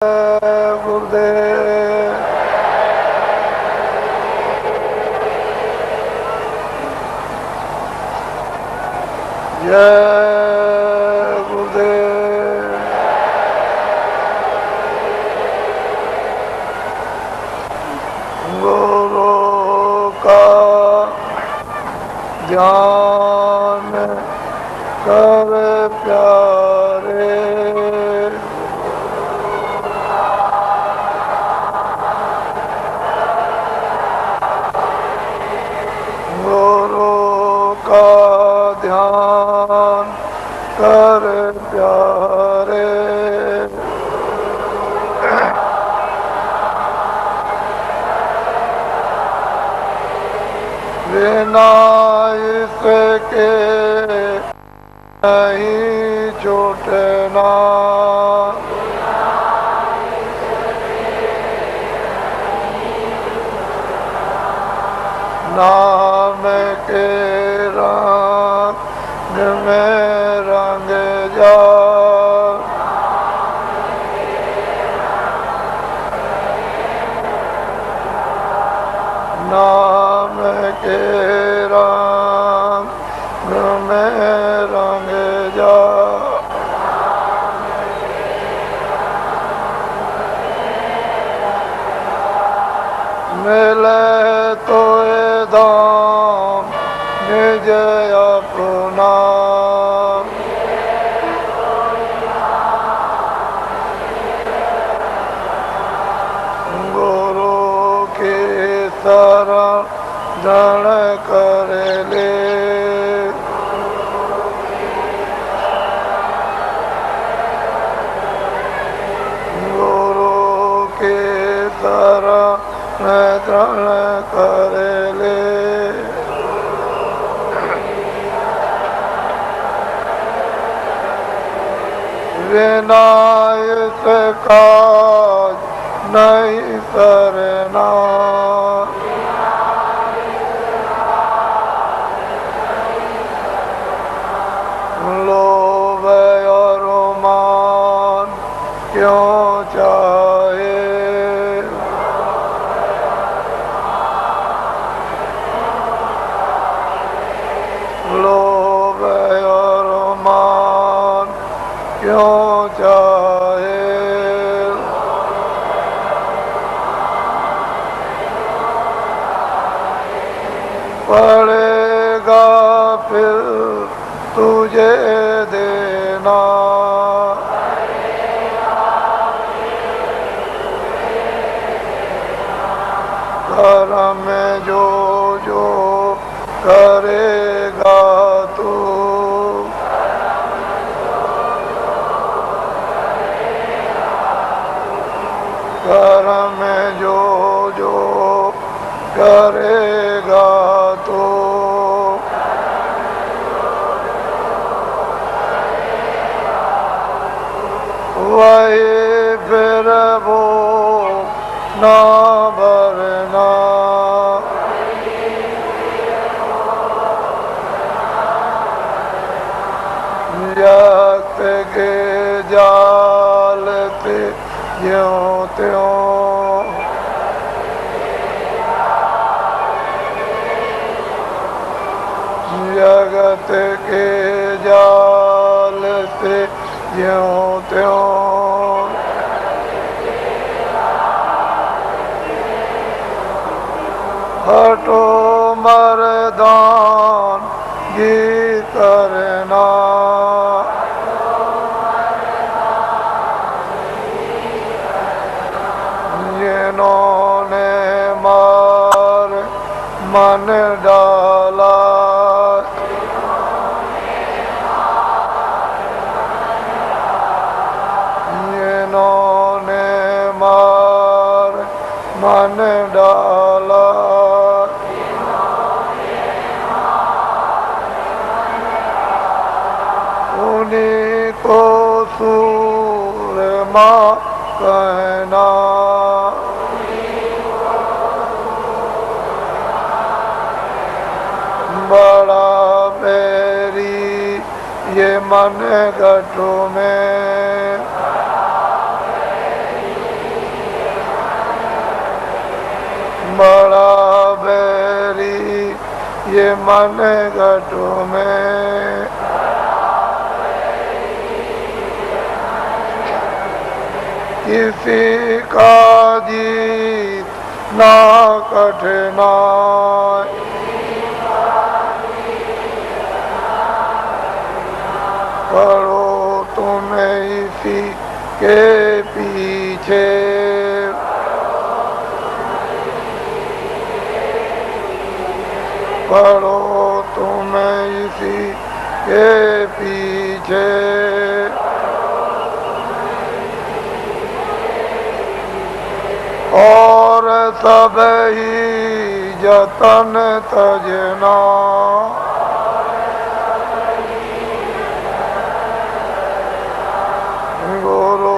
गुरुदेव जय गुरुदेव। गुरु का ध्यान कर प्यारे, ध्यान कर प्यारे। बिना इसके नहीं छूटना, नाम के रंग में रंग जा, नाम के रंग में रंग जा। मिले तो धाम निज अपना, गुरु के शरण कर ले, गुरु के शरण कर ले। बिना इसका नहीं करना, लोभ और मान क्यों चाहे, लोभ और मान क्यों चाहे। पड़ेगा फिर तुझे देना, कर्म में जो जो करेगा तू, कर्म में जो जो करेगा तू, वही फिर वो ना भरना, जगत के जाल पे ज्यों त्यों, जगत के जाल से ज्यों त्यों, हटो मर्दान गी करना, जिन्होंने मार मन डाला, जिन्होंने मार मन डाला, उन्हीं को सूरमा कहना, बड़ा मेरी ये मन गठों में, ये मन घटों में किसी का जीत ना कठिनाई, पढ़ो तुम इसी के पीछे, पढ़ो तुम इसी के पीछे, और सब ही जतन तजना, गुरु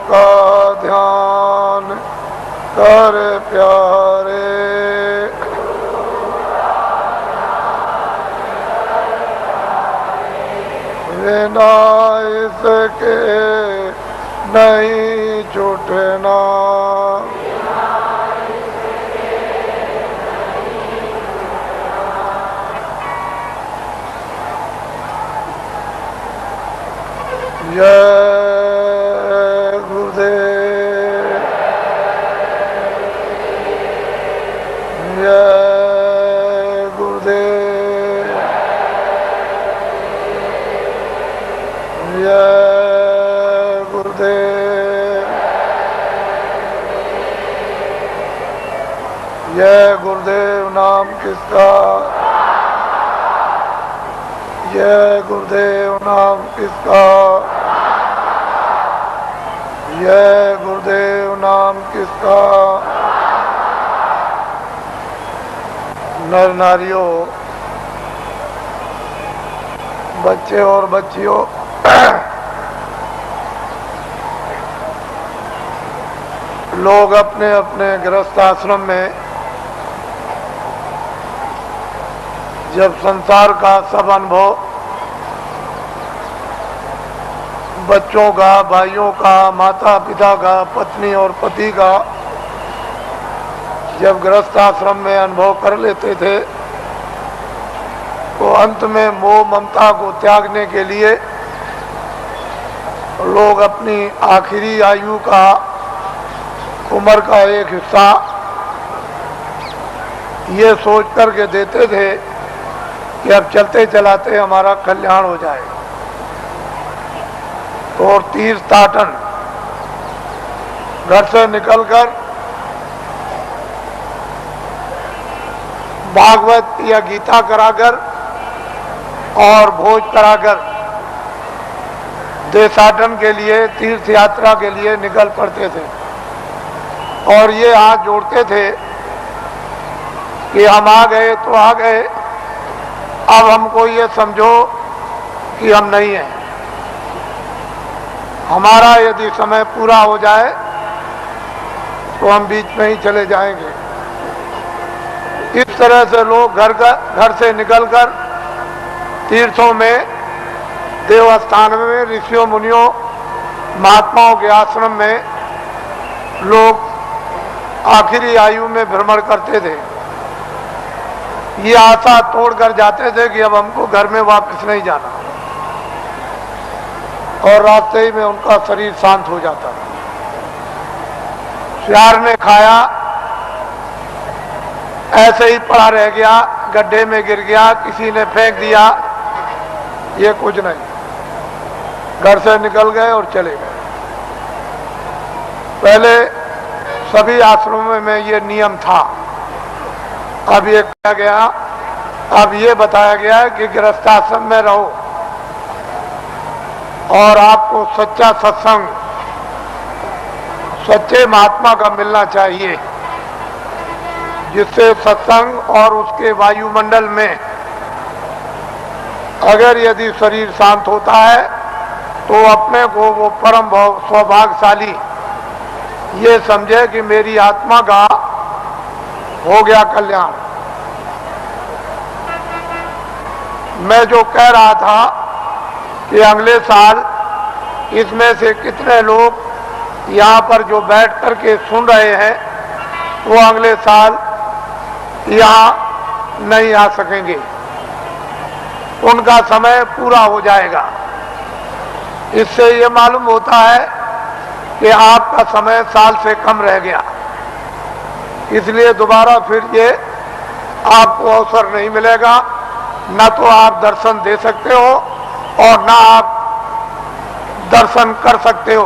का ध्यान कर प्यारे, बिना इसके नहीं छूटना, जय गुरुदेव, जय गुरुदेव, जय गुरुदेव, जय गुरुदेव नाम किसका, जय गुरुदेव नाम किसका, जय गुरुदेव नाम किसका। नर नारियों, बच्चे और बच्चियों, लोग अपने अपने गृहस्थ आश्रम में जब संसार का सब अनुभव, बच्चों का, भाइयों का, माता पिता का, पत्नी और पति का जब गृहस्थ आश्रम में अनुभव कर लेते थे, तो अंत में मोह ममता को त्यागने के लिए लोग अपनी आखिरी आयु का, उम्र का एक हिस्सा ये सोच करके देते थे कि अब चलते चलाते हमारा कल्याण हो जाए। और तीर्थाटन घर से निकलकर भागवत या गीता कराकर और भोज कराकर देशाटन के लिए, तीर्थ यात्रा के लिए निकल पड़ते थे और ये हाथ जोड़ते थे कि हम आ गए तो आ गए, अब हमको ये समझो कि हम नहीं हैं। हमारा यदि समय पूरा हो जाए तो हम बीच में ही चले जाएंगे। इस तरह से लोग घर से निकलकर तीर्थों में, देवस्थान में, ऋषियों मुनियों महात्माओं के आश्रम में लोग आखिरी आयु में भ्रमण करते थे। ये आशा तोड़कर जाते थे कि अब हमको घर में वापस नहीं जाना, और रास्ते ही में उनका शरीर शांत हो जाता। सियार ने खाया, ऐसे ही पड़ा रह गया, गड्ढे में गिर गया, किसी ने फेंक दिया, ये कुछ नहीं। घर से निकल गए और चले गए। पहले सभी आश्रमों में ये नियम था, अब ये कहा गया, अब ये बताया गया है कि गृहस्थाश्रम में रहो और आपको सच्चा सत्संग, सच्चे महात्मा का मिलना चाहिए, जिससे सत्संग और उसके वायुमंडल में अगर यदि शरीर शांत होता है तो अपने को वो परम सौभाग्यशाली ये समझे कि मेरी आत्मा का हो गया कल्याण। मैं जो कह रहा था कि अगले साल इसमें से कितने लोग यहाँ पर जो बैठ करके सुन रहे हैं वो अगले साल यहाँ नहीं आ सकेंगे, उनका समय पूरा हो जाएगा। इससे ये मालूम होता है कि आपका समय साल से कम रह गया, इसलिए दोबारा फिर ये आपको अवसर नहीं मिलेगा। न तो आप दर्शन दे सकते हो और न आप दर्शन कर सकते हो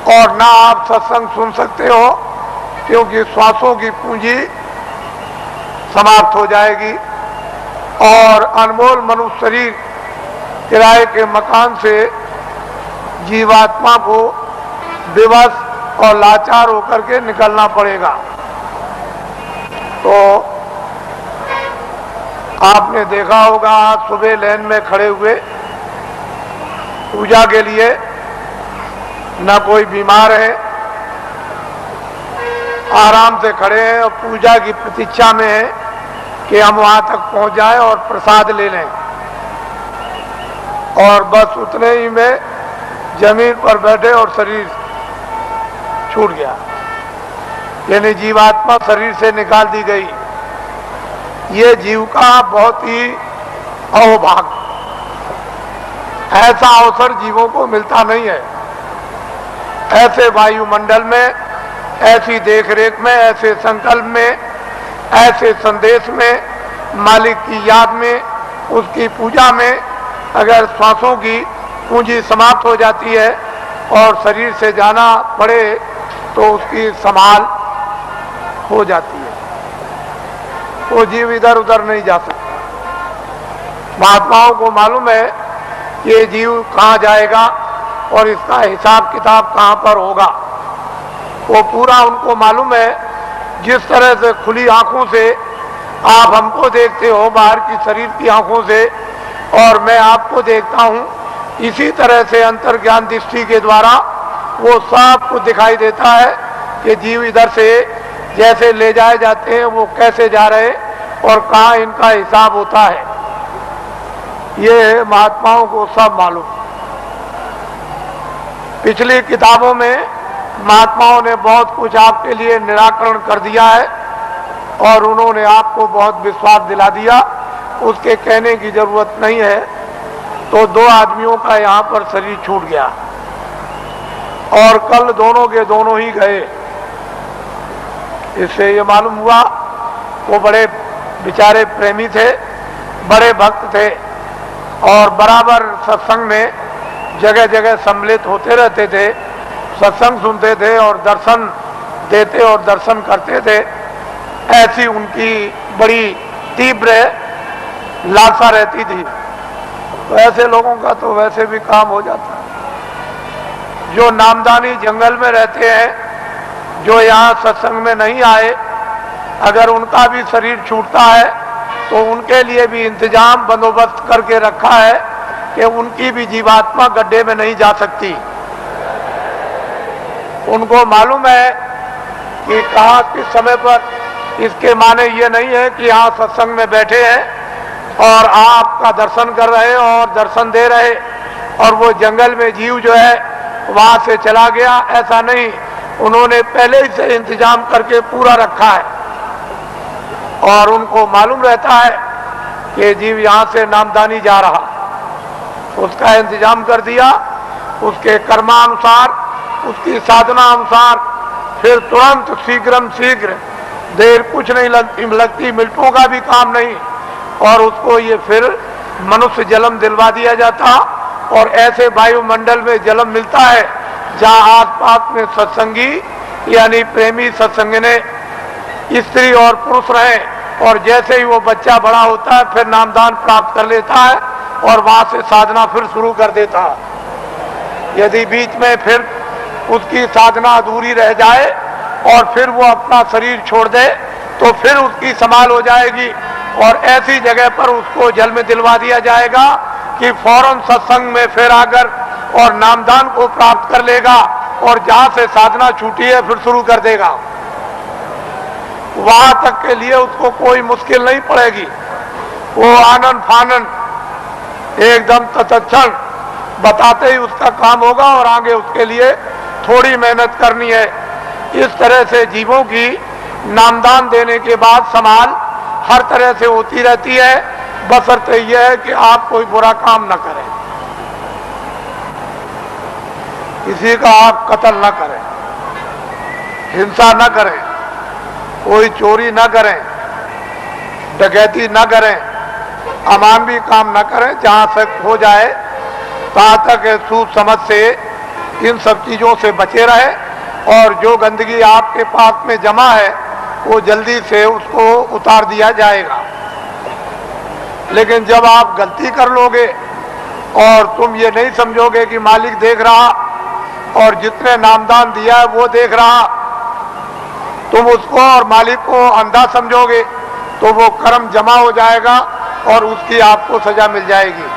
और न आप सत्संग सुन सकते हो, क्योंकि श्वासों की पूंजी समाप्त हो जाएगी और अनमोल मनुष्य शरीर किराए के मकान से जीवात्मा को विवश और लाचार होकर के निकलना पड़ेगा। तो आपने देखा होगा, आज सुबह लाइन में खड़े हुए पूजा के लिए, न कोई बीमार है, आराम से खड़े हैं और पूजा की प्रतीक्षा में है कि हम वहां तक पहुंच जाएं और प्रसाद ले लें, और बस उतने ही में जमीन पर बैठे और शरीर छूट गया, यानी जीवात्मा शरीर से निकाल दी गई। ये जीव का बहुत ही अहोभाग्य, ऐसा अवसर जीवों को मिलता नहीं है। ऐसे वायुमंडल में, ऐसी देखरेख में, ऐसे संकल्प में, ऐसे संदेश में, मालिक की याद में, उसकी पूजा में अगर श्वासों की पूंजी समाप्त हो जाती है और शरीर से जाना पड़े तो उसकी संभाल हो जाती है, वो जीव इधर उधर नहीं जा सकता। महात्माओं को मालूम है कि ये जीव कहाँ जाएगा और इसका हिसाब किताब कहाँ पर होगा, वो पूरा उनको मालूम है। जिस तरह से खुली आंखों से आप हमको देखते हो बाहर की शरीर की आंखों से, और मैं आपको देखता हूँ, इसी तरह से अंतर्ज्ञान दृष्टि के द्वारा वो सब कुछ दिखाई देता है कि जीव इधर से जैसे ले जाए जाते हैं वो कैसे जा रहे और कहाँ इनका हिसाब होता है, ये महात्माओं को सब मालूम। पिछली किताबों में महात्माओं ने बहुत कुछ आपके लिए निराकरण कर दिया है और उन्होंने आपको बहुत विश्वास दिला दिया, उसके कहने की जरूरत नहीं है। तो दो आदमियों का यहाँ पर शरीर छूट गया और कल दोनों के दोनों ही गए। इससे ये मालूम हुआ वो बड़े बेचारे प्रेमी थे, बड़े भक्त थे और बराबर सत्संग में जगह जगह सम्मिलित होते रहते थे, सत्संग सुनते थे और दर्शन देते और दर्शन करते थे। ऐसी उनकी बड़ी तीव्र लालसा रहती थी। तो ऐसे लोगों का तो वैसे भी काम हो जाता है। जो नामदानी जंगल में रहते हैं, जो यहाँ सत्संग में नहीं आए, अगर उनका भी शरीर छूटता है तो उनके लिए भी इंतजाम बंदोबस्त करके रखा है कि उनकी भी जीवात्मा गड्ढे में नहीं जा सकती। उनको मालूम है कि कहाँ किस समय पर, इसके माने ये नहीं है कि यहाँ सत्संग में बैठे हैं और आपका दर्शन कर रहे और दर्शन दे रहे और वो जंगल में जीव जो है वहां से चला गया, ऐसा नहीं। उन्होंने पहले ही से इंतजाम करके पूरा रखा है और उनको मालूम रहता है कि जीव यहाँ से नामदानी जा रहा, उसका इंतजाम कर दिया, उसके कर्मानुसार, उसकी साधना अनुसार, फिर तुरंत शीघ्र देर कुछ नहीं लगती, मिनटों का भी काम नहीं, और उसको ये फिर मनुष्य जन्म दिलवा दिया जाता। और ऐसे वायुमंडल में जन्म मिलता है जहाँ आसपास में सत्संगी यानी प्रेमी सत्संगने स्त्री और पुरुष रहे, और जैसे ही वो बच्चा बड़ा होता है फिर नामदान प्राप्त कर लेता है और वहां से साधना फिर शुरू कर देता है। यदि बीच में फिर उसकी साधना अधूरी रह जाए और फिर वो अपना शरीर छोड़ दे तो फिर उसकी संभाल हो जाएगी और ऐसी जगह पर उसको जल में दिलवा दिया जाएगा कि फौरन सत्संग में फिर आकर और नामदान को प्राप्त कर लेगा और जहां से साधना छूटी है फिर शुरू कर देगा। वहां तक के लिए उसको कोई मुश्किल नहीं पड़ेगी, वो आनंद फानंद एकदम तत्क्षण बताते ही उसका काम होगा और आगे उसके लिए थोड़ी मेहनत करनी है। इस तरह से जीवों की नामदान देने के बाद संभाल हर तरह से होती रहती है, बशर्ते यह है कि आप कोई बुरा काम न करें, किसी का आप कत्ल न करें, हिंसा न करें, कोई चोरी न करें, डकैती न करें, अमानवी काम न करें। जहां तक हो जाए तहां तक सूझ समझ से इन सब चीजों से बचे रहे, और जो गंदगी आपके पास में जमा है वो जल्दी से उसको उतार दिया जाएगा। लेकिन जब आप गलती कर लोगे और तुम ये नहीं समझोगे कि मालिक देख रहा और जितने नामदान दिया है वो देख रहा, तुम उसको और मालिक को अंधा समझोगे तो वो कर्म जमा हो जाएगा और उसकी आपको सजा मिल जाएगी।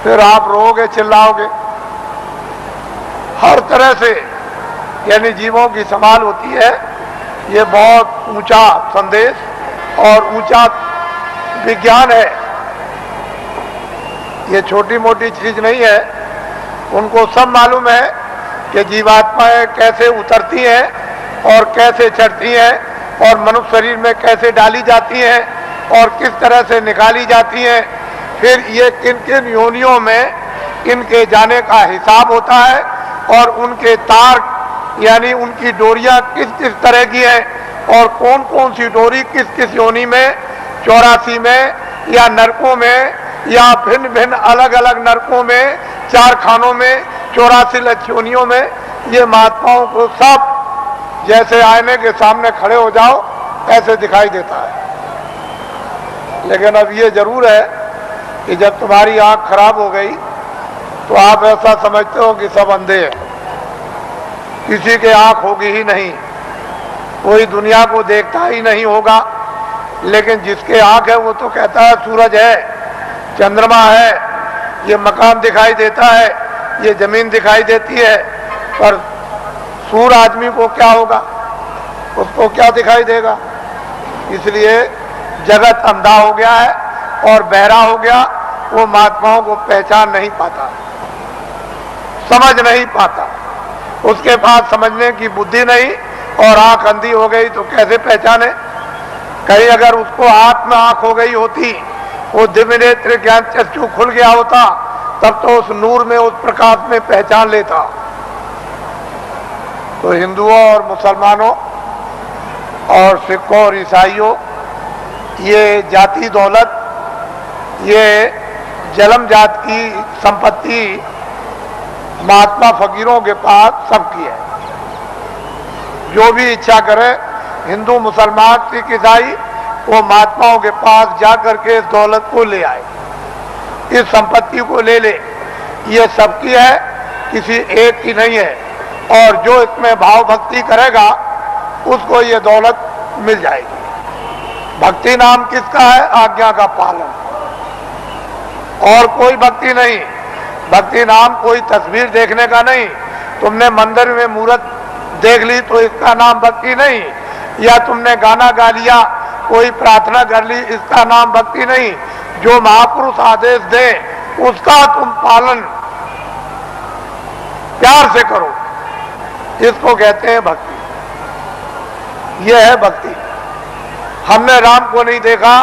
फिर आप रोओगे, चिल्लाओगे। हर तरह से यानी जीवों की संभाल होती है। ये बहुत ऊंचा संदेश और ऊंचा विज्ञान है, ये छोटी मोटी चीज नहीं है। उनको सब मालूम है कि जीवात्माएं कैसे उतरती हैं और कैसे चढ़ती हैं और मनुष्य शरीर में कैसे डाली जाती हैं और किस तरह से निकाली जाती हैं। फिर ये किन किन योनियों में इनके जाने का हिसाब होता है और उनके तार यानी उनकी डोरियां किस किस तरह की है और कौन कौन सी डोरी किस किस योनि में, 84 में या नरकों में या भिन्न भिन्न अलग अलग नरकों में, 4 खानों में, 84 लक्ष्योनियों में, ये महात्माओं को सब जैसे आईने के सामने खड़े हो जाओ ऐसे दिखाई देता है। लेकिन अब ये जरूर है कि जब तुम्हारी आंख खराब हो गई तो आप ऐसा समझते हो कि सब अंधे हैं, किसी के आंख होगी ही नहीं, कोई दुनिया को देखता ही नहीं होगा। लेकिन जिसके आंख है वो तो कहता है सूरज है, चंद्रमा है, ये मकान दिखाई देता है, ये जमीन दिखाई देती है। पर सूर आदमी को क्या होगा, उसको क्या दिखाई देगा? इसलिए जगत अंधा हो गया है और बहरा हो गया, वो महात्माओं को पहचान नहीं पाता, समझ नहीं पाता। उसके पास समझने की बुद्धि नहीं और आंख अंधी हो गई तो कैसे पहचाने? कहीं अगर उसको आत्म आंख हो गई होती, वो दिव्य नेत्र ज्ञान चक्षु खुल गया होता, तब तो उस नूर में, उस प्रकाश में पहचान लेता। तो हिंदुओं और मुसलमानों और सिखों और ईसाइयों, ये जाति दौलत, ये जन्म जात की संपत्ति महात्मा फकीरों के पास सबकी है। जो भी इच्छा करे, हिंदू मुसलमान सिख ईसाई, वो महात्माओं के पास जाकर के इस दौलत को ले आए, इस संपत्ति को ले ले। ये सबकी है, किसी एक की नहीं है। और जो इसमें भाव भक्ति करेगा उसको ये दौलत मिल जाएगी। भक्ति नाम किसका है? आज्ञा का पालन, और कोई भक्ति नहीं। भक्ति नाम कोई तस्वीर देखने का नहीं। तुमने मंदिर में मूर्त देख ली तो इसका नाम भक्ति नहीं, या तुमने गाना गा लिया, कोई प्रार्थना कर ली, इसका नाम भक्ति नहीं। जो महापुरुष आदेश दे उसका तुम पालन प्यार से करो, इसको कहते हैं भक्ति। यह है भक्ति। हमने राम को नहीं देखा,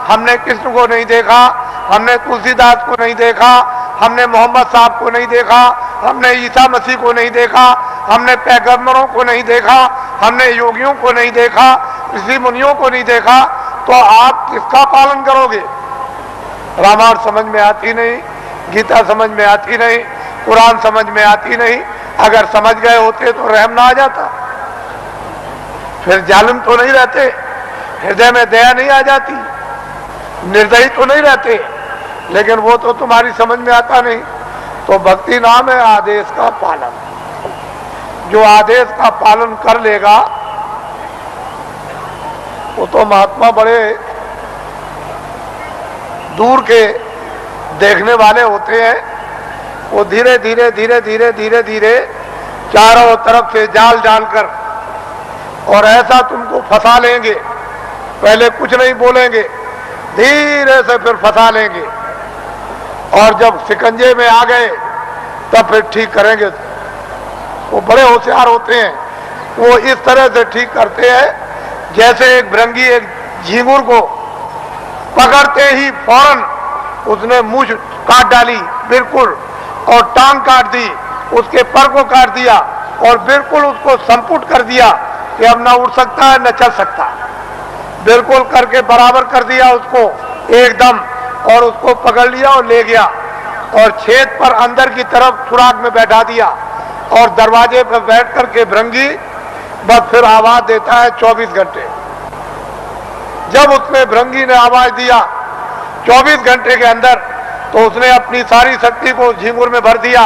हमने कृष्ण को नहीं देखा, हमने तुलसीदास को नहीं देखा, हमने मोहम्मद साहब को नहीं देखा, हमने ईसा मसीह को नहीं देखा, हमने पैगंबरों को नहीं देखा, हमने योगियों को नहीं देखा, ऋषि मुनियों को नहीं देखा, तो आप किसका पालन करोगे? रामायण समझ में आती नहीं, गीता समझ में आती नहीं, कुरान समझ में आती नहीं। अगर समझ गए होते तो रहम ना आ जाता, फिर जालिम तो नहीं रहते, हृदय में दया नहीं आ जाती, निर्दयी तो नहीं रहते। लेकिन वो तो तुम्हारी समझ में आता नहीं। तो भक्ति नाम है आदेश का पालन। जो आदेश का पालन कर लेगा वो तो महात्मा बड़े दूर के देखने वाले होते हैं। वो धीरे धीरे धीरे धीरे धीरे धीरे चारों तरफ से जाल डालकर और ऐसा तुमको फंसा लेंगे। पहले कुछ नहीं बोलेंगे, धीरे से फिर फंसा लेंगे, और जब शिकंजे में आ गए तब फिर ठीक करेंगे। वो बड़े होशियार होते हैं, वो इस तरह से ठीक करते हैं जैसे एक भृंगी एक झींगुर को पकड़ते ही फौरन उसने मूंछ काट डाली बिल्कुल, और टांग काट दी, उसके पर को काट दिया और बिल्कुल उसको संपुट कर दिया कि अब ना उड़ सकता है न चल सकता, बिल्कुल करके बराबर कर दिया उसको एकदम, और उसको पकड़ लिया और ले गया और छेद पर अंदर की तरफ सुराग में बैठा दिया और दरवाजे पर बैठ करके भृंगी बस फिर आवाज देता है 24 घंटे। जब उसने भृंगी ने आवाज दिया 24 घंटे के अंदर, तो उसने अपनी सारी शक्ति को झींगुर में भर दिया,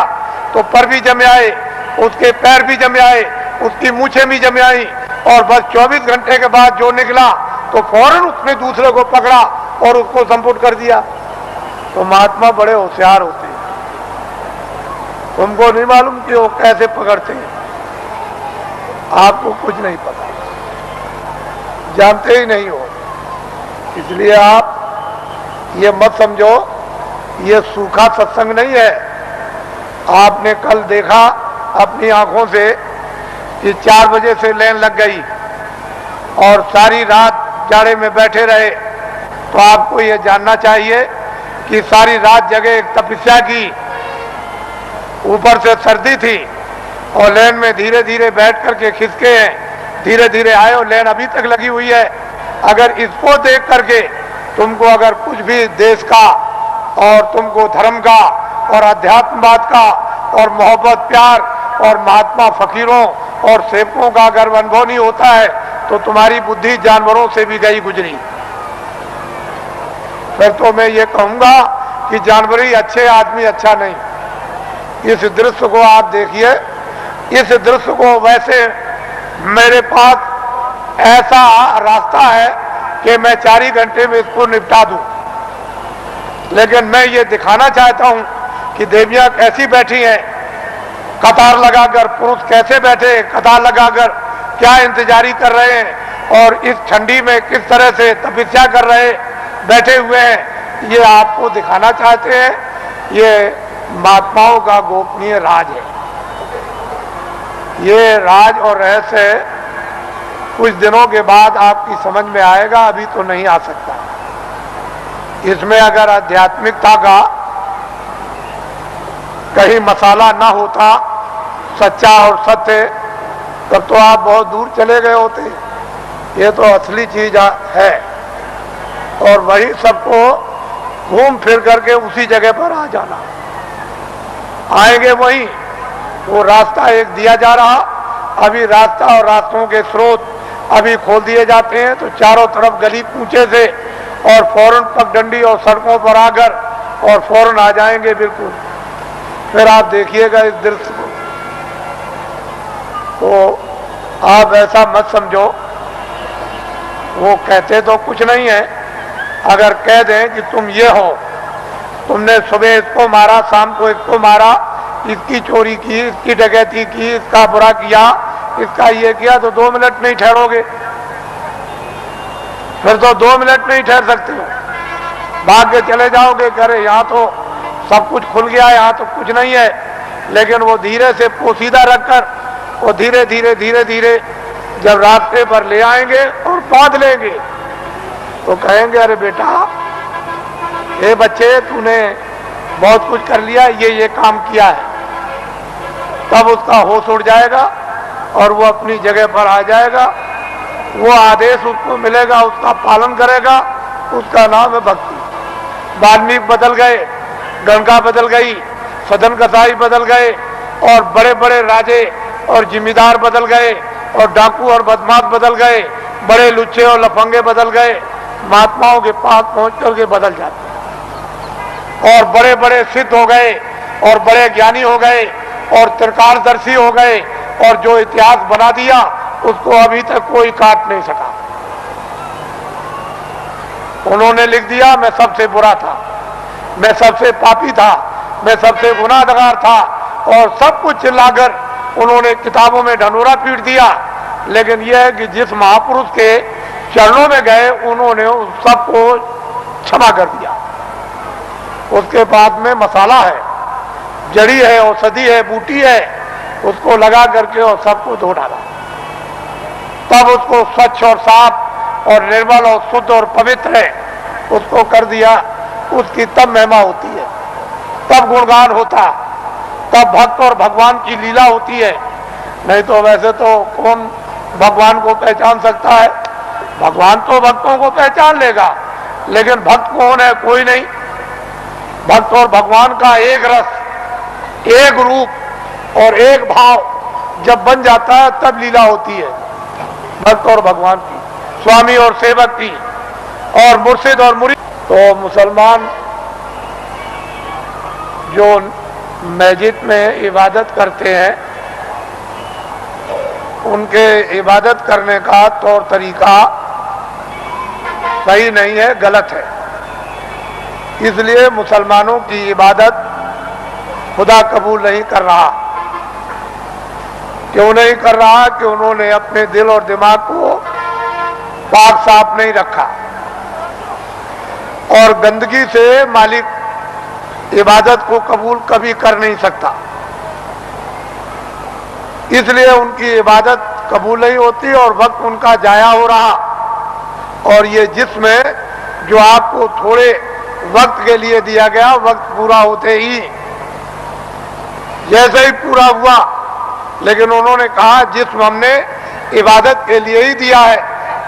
तो पर भी जमे आए, उसके पैर भी जमे आए, उसकी मूछें भी जमे आई, और बस 24 घंटे के बाद जो निकला तो फौरन उसने दूसरे को पकड़ा और उसको संपुट कर दिया। तो महात्मा बड़े होशियार होते हैं, तुमको नहीं मालूम कि वो कैसे पकड़ते हैं, आपको कुछ नहीं पता, जानते ही नहीं हो। इसलिए आप ये मत समझो ये सूखा सत्संग नहीं है। आपने कल देखा अपनी आंखों से कि 4 बजे से लाइन लग गई और सारी रात जाड़े में बैठे रहे, तो आपको ये जानना चाहिए कि सारी रात जगह एक तपस्या की, ऊपर से सर्दी थी और लाइन में धीरे धीरे बैठ करके खिसके हैं, धीरे धीरे आए और लाइन अभी तक लगी हुई है। अगर इसको देख करके तुमको अगर कुछ भी देश का और तुमको धर्म का और अध्यात्मवाद का और मोहब्बत प्यार और महात्मा फकीरों और सेवकों का अगर अनुभव नहीं होता है तो तुम्हारी बुद्धि जानवरों से भी गई गुजरी। फिर तो मैं ये कहूंगा कि जानवर ही अच्छे, आदमी अच्छा नहीं। इस दृश्य को आप देखिए, इस दृश्य को वैसे मेरे पास ऐसा रास्ता है कि मैं 4 ही घंटे में इसको निपटा दूं, लेकिन मैं ये दिखाना चाहता हूं कि देवियां कैसी बैठी हैं, कतार लगाकर, पुरुष कैसे बैठे कतार लगाकर क्या इंतजारी कर रहे हैं और इस ठंडी में किस तरह से तपस्या कर रहे बैठे हुए हैं, ये आपको दिखाना चाहते हैं। ये महात्माओं का गोपनीय राज है। ये राज और रहस्य कुछ दिनों के बाद आपकी समझ में आएगा, अभी तो नहीं आ सकता। इसमें अगर आध्यात्मिकता का कहीं मसाला ना होता, सच्चा और सत्य, तब तो आप बहुत दूर चले गए होते। ये तो असली चीज है और वही सबको घूम फिर करके उसी जगह पर आ जाना। आएंगे वहीं, वो रास्ता एक दिया जा रहा, अभी रास्ता और रास्तों के स्रोत अभी खोल दिए जाते हैं, तो चारों तरफ गली कूचे से और फौरन पगडंडी और सड़कों पर आकर और फौरन आ जाएंगे बिल्कुल। फिर आप देखिएगा इस दृश्य को, तो आप ऐसा मत समझो। वो कहते तो कुछ नहीं है, अगर कह दें कि तुम ये हो, तुमने सुबह इसको मारा, शाम को इसको मारा, इसकी चोरी की, इसकी डकैती की, इसका बुरा किया, इसका ये किया, तो 2 मिनट नहीं ठहरोगे। फिर तो 2 मिनट नहीं ठहर सकते हो, भाग के चले जाओगे, करे यहाँ तो सब कुछ खुल गया, यहाँ तो कुछ नहीं है। लेकिन वो धीरे से पोशीदा रखकर वो धीरे धीरे धीरे धीरे जब रास्ते पर ले आएंगे और बांध लेंगे, तो कहेंगे अरे बेटा, ए बच्चे, तूने बहुत कुछ कर लिया, ये काम किया है। तब उसका होश उड़ जाएगा और वो अपनी जगह पर आ जाएगा। वो आदेश उसको मिलेगा, उसका पालन करेगा, उसका नाम है भक्ति। वाल्मीकि बदल गए, गंगा बदल गई, सदन कसाई बदल गए और बड़े बड़े राजे और जिम्मेदार बदल गए और डाकू और बदमाश बदल गए, बड़े लुच्चे और लफंगे बदल गए। महात्माओं के पास पहुंच करके बदल जाते और बड़े बड़े सिद्ध हो गए और बड़े ज्ञानी हो गए और त्रिकालदर्शी हो गए, और जो इतिहास बना दिया उसको अभी तक कोई काट नहीं सका। उन्होंने लिख दिया मैं सबसे बुरा था, मैं सबसे पापी था, मैं सबसे गुनाहगार था, और सब कुछ चिल्लाकर उन्होंने किताबों में ढनूरा पीट दिया। लेकिन यह है कि जिस महापुरुष के चरणों में गए, उन्होंने उस सबको क्षमा कर दिया। उसके बाद में मसाला है, जड़ी है, औषधि है, बूटी है, उसको लगा करके और सबको धो डाला। तब उसको स्वच्छ और साफ और निर्मल और शुद्ध और पवित्र है, उसको कर दिया, उसकी तब महिमा होती है, तब गुणगान होता, तब भक्त और भगवान की लीला होती है। नहीं तो वैसे तो कौन भगवान को पहचान सकता है? भगवान तो भक्तों को पहचान लेगा, लेकिन भक्त कौन है? कोई नहीं। भक्त और भगवान का एक रस, एक रूप और एक भाव जब बन जाता है तब लीला होती है भक्त और भगवान की, स्वामी और सेवक की, और मुर्शिद और मुरीद। तो मुसलमान जो मस्जिद में इबादत करते हैं, उनके इबादत करने का तौर तरीका सही नहीं है, गलत है। इसलिए मुसलमानों की इबादत खुदा कबूल नहीं कर रहा। क्यों नहीं कर रहा? कि उन्होंने अपने दिल और दिमाग को पाक साफ नहीं रखा, और गंदगी से मालिक इबादत को कबूल कभी कर नहीं सकता। इसलिए उनकी इबादत कबूल नहीं होती और वक्त उनका जाया हो रहा। और ये जिसमें जो आपको थोड़े वक्त के लिए दिया गया, वक्त पूरा होते ही जैसे ही पूरा हुआ, लेकिन उन्होंने कहा जिस्म हमने इबादत के लिए ही दिया है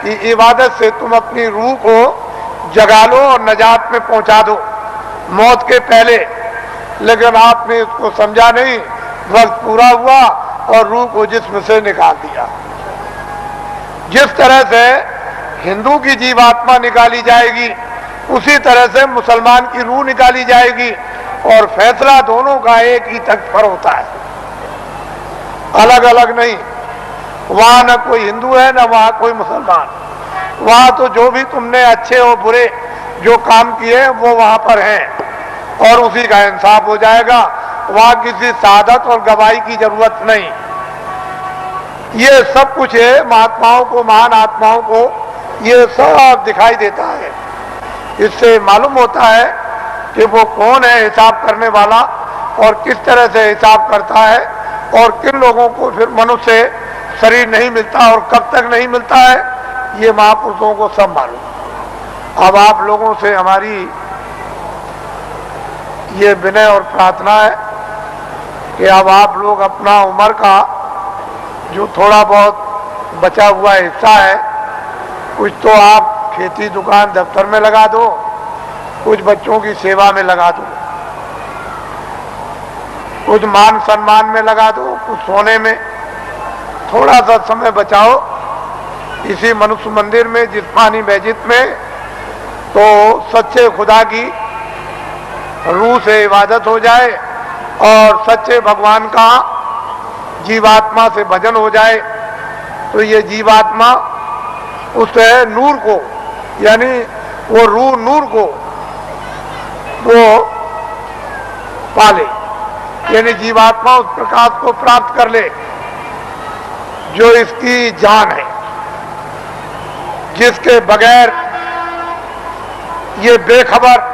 कि इबादत से तुम अपनी रूह को जगा लो और नजात में पहुंचा दो मौत के पहले। लेकिन आपने इसको समझा नहीं, वक्त पूरा हुआ और रूह को जिस्म से निकाल दिया। जिस तरह से हिंदू की जीवात्मा निकाली जाएगी, उसी तरह से मुसलमान की रूह निकाली जाएगी, और फैसला दोनों का एक ही तख्त पर होता है, अलग अलग नहीं। वहां न कोई हिंदू है, न वहां कोई मुसलमान। वहां तो जो भी तुमने अच्छे और बुरे जो काम किए वो वहां पर हैं, और उसी का इंसाफ हो जाएगा। वहां किसी शहादत और गवाही की जरूरत नहीं। ये सब कुछ है, महात्माओं को, महान आत्माओं को ये सब दिखाई देता है। इससे मालूम होता है कि वो कौन है हिसाब करने वाला, और किस तरह से हिसाब करता है, और किन लोगों को फिर मनुष्य शरीर नहीं मिलता और कब तक नहीं मिलता है, ये महापुरुषों को सब मालूम। अब आप लोगों से हमारी ये विनय और प्रार्थना है कि अब आप लोग अपना उम्र का जो थोड़ा बहुत बचा हुआ हिस्सा है, कुछ तो आप खेती दुकान दफ्तर में लगा दो, कुछ बच्चों की सेवा में लगा दो, कुछ मान सम्मान में लगा दो, कुछ सोने में। थोड़ा सा समय बचाओ इसी मनुष्य मंदिर में, जिस्मानी मस्जिद में, तो सच्चे खुदा की रूह से इबादत हो जाए और सच्चे भगवान का जीवात्मा से भजन हो जाए। तो ये जीवात्मा उस नूर को, यानी वो रूह नूर को वो पाले, यानी जीवात्मा उस प्रकाश को प्राप्त कर ले जो इसकी जान है, जिसके बगैर ये बेखबर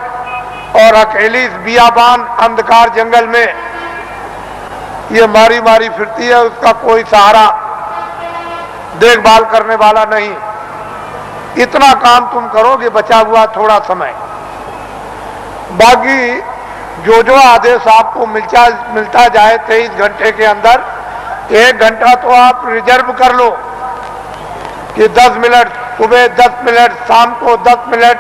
और अकेली इस बियाबान अंधकार जंगल में ये मारी मारी फिरती है, उसका कोई सहारा देखभाल करने वाला नहीं। इतना काम तुम करोगे बचा हुआ थोड़ा समय, बाकी जो जो आदेश आपको मिलता जाए 23 घंटे के अंदर, 1 घंटा तो आप रिजर्व कर लो कि 10 मिनट सुबह, 10 मिनट शाम को, 10 मिनट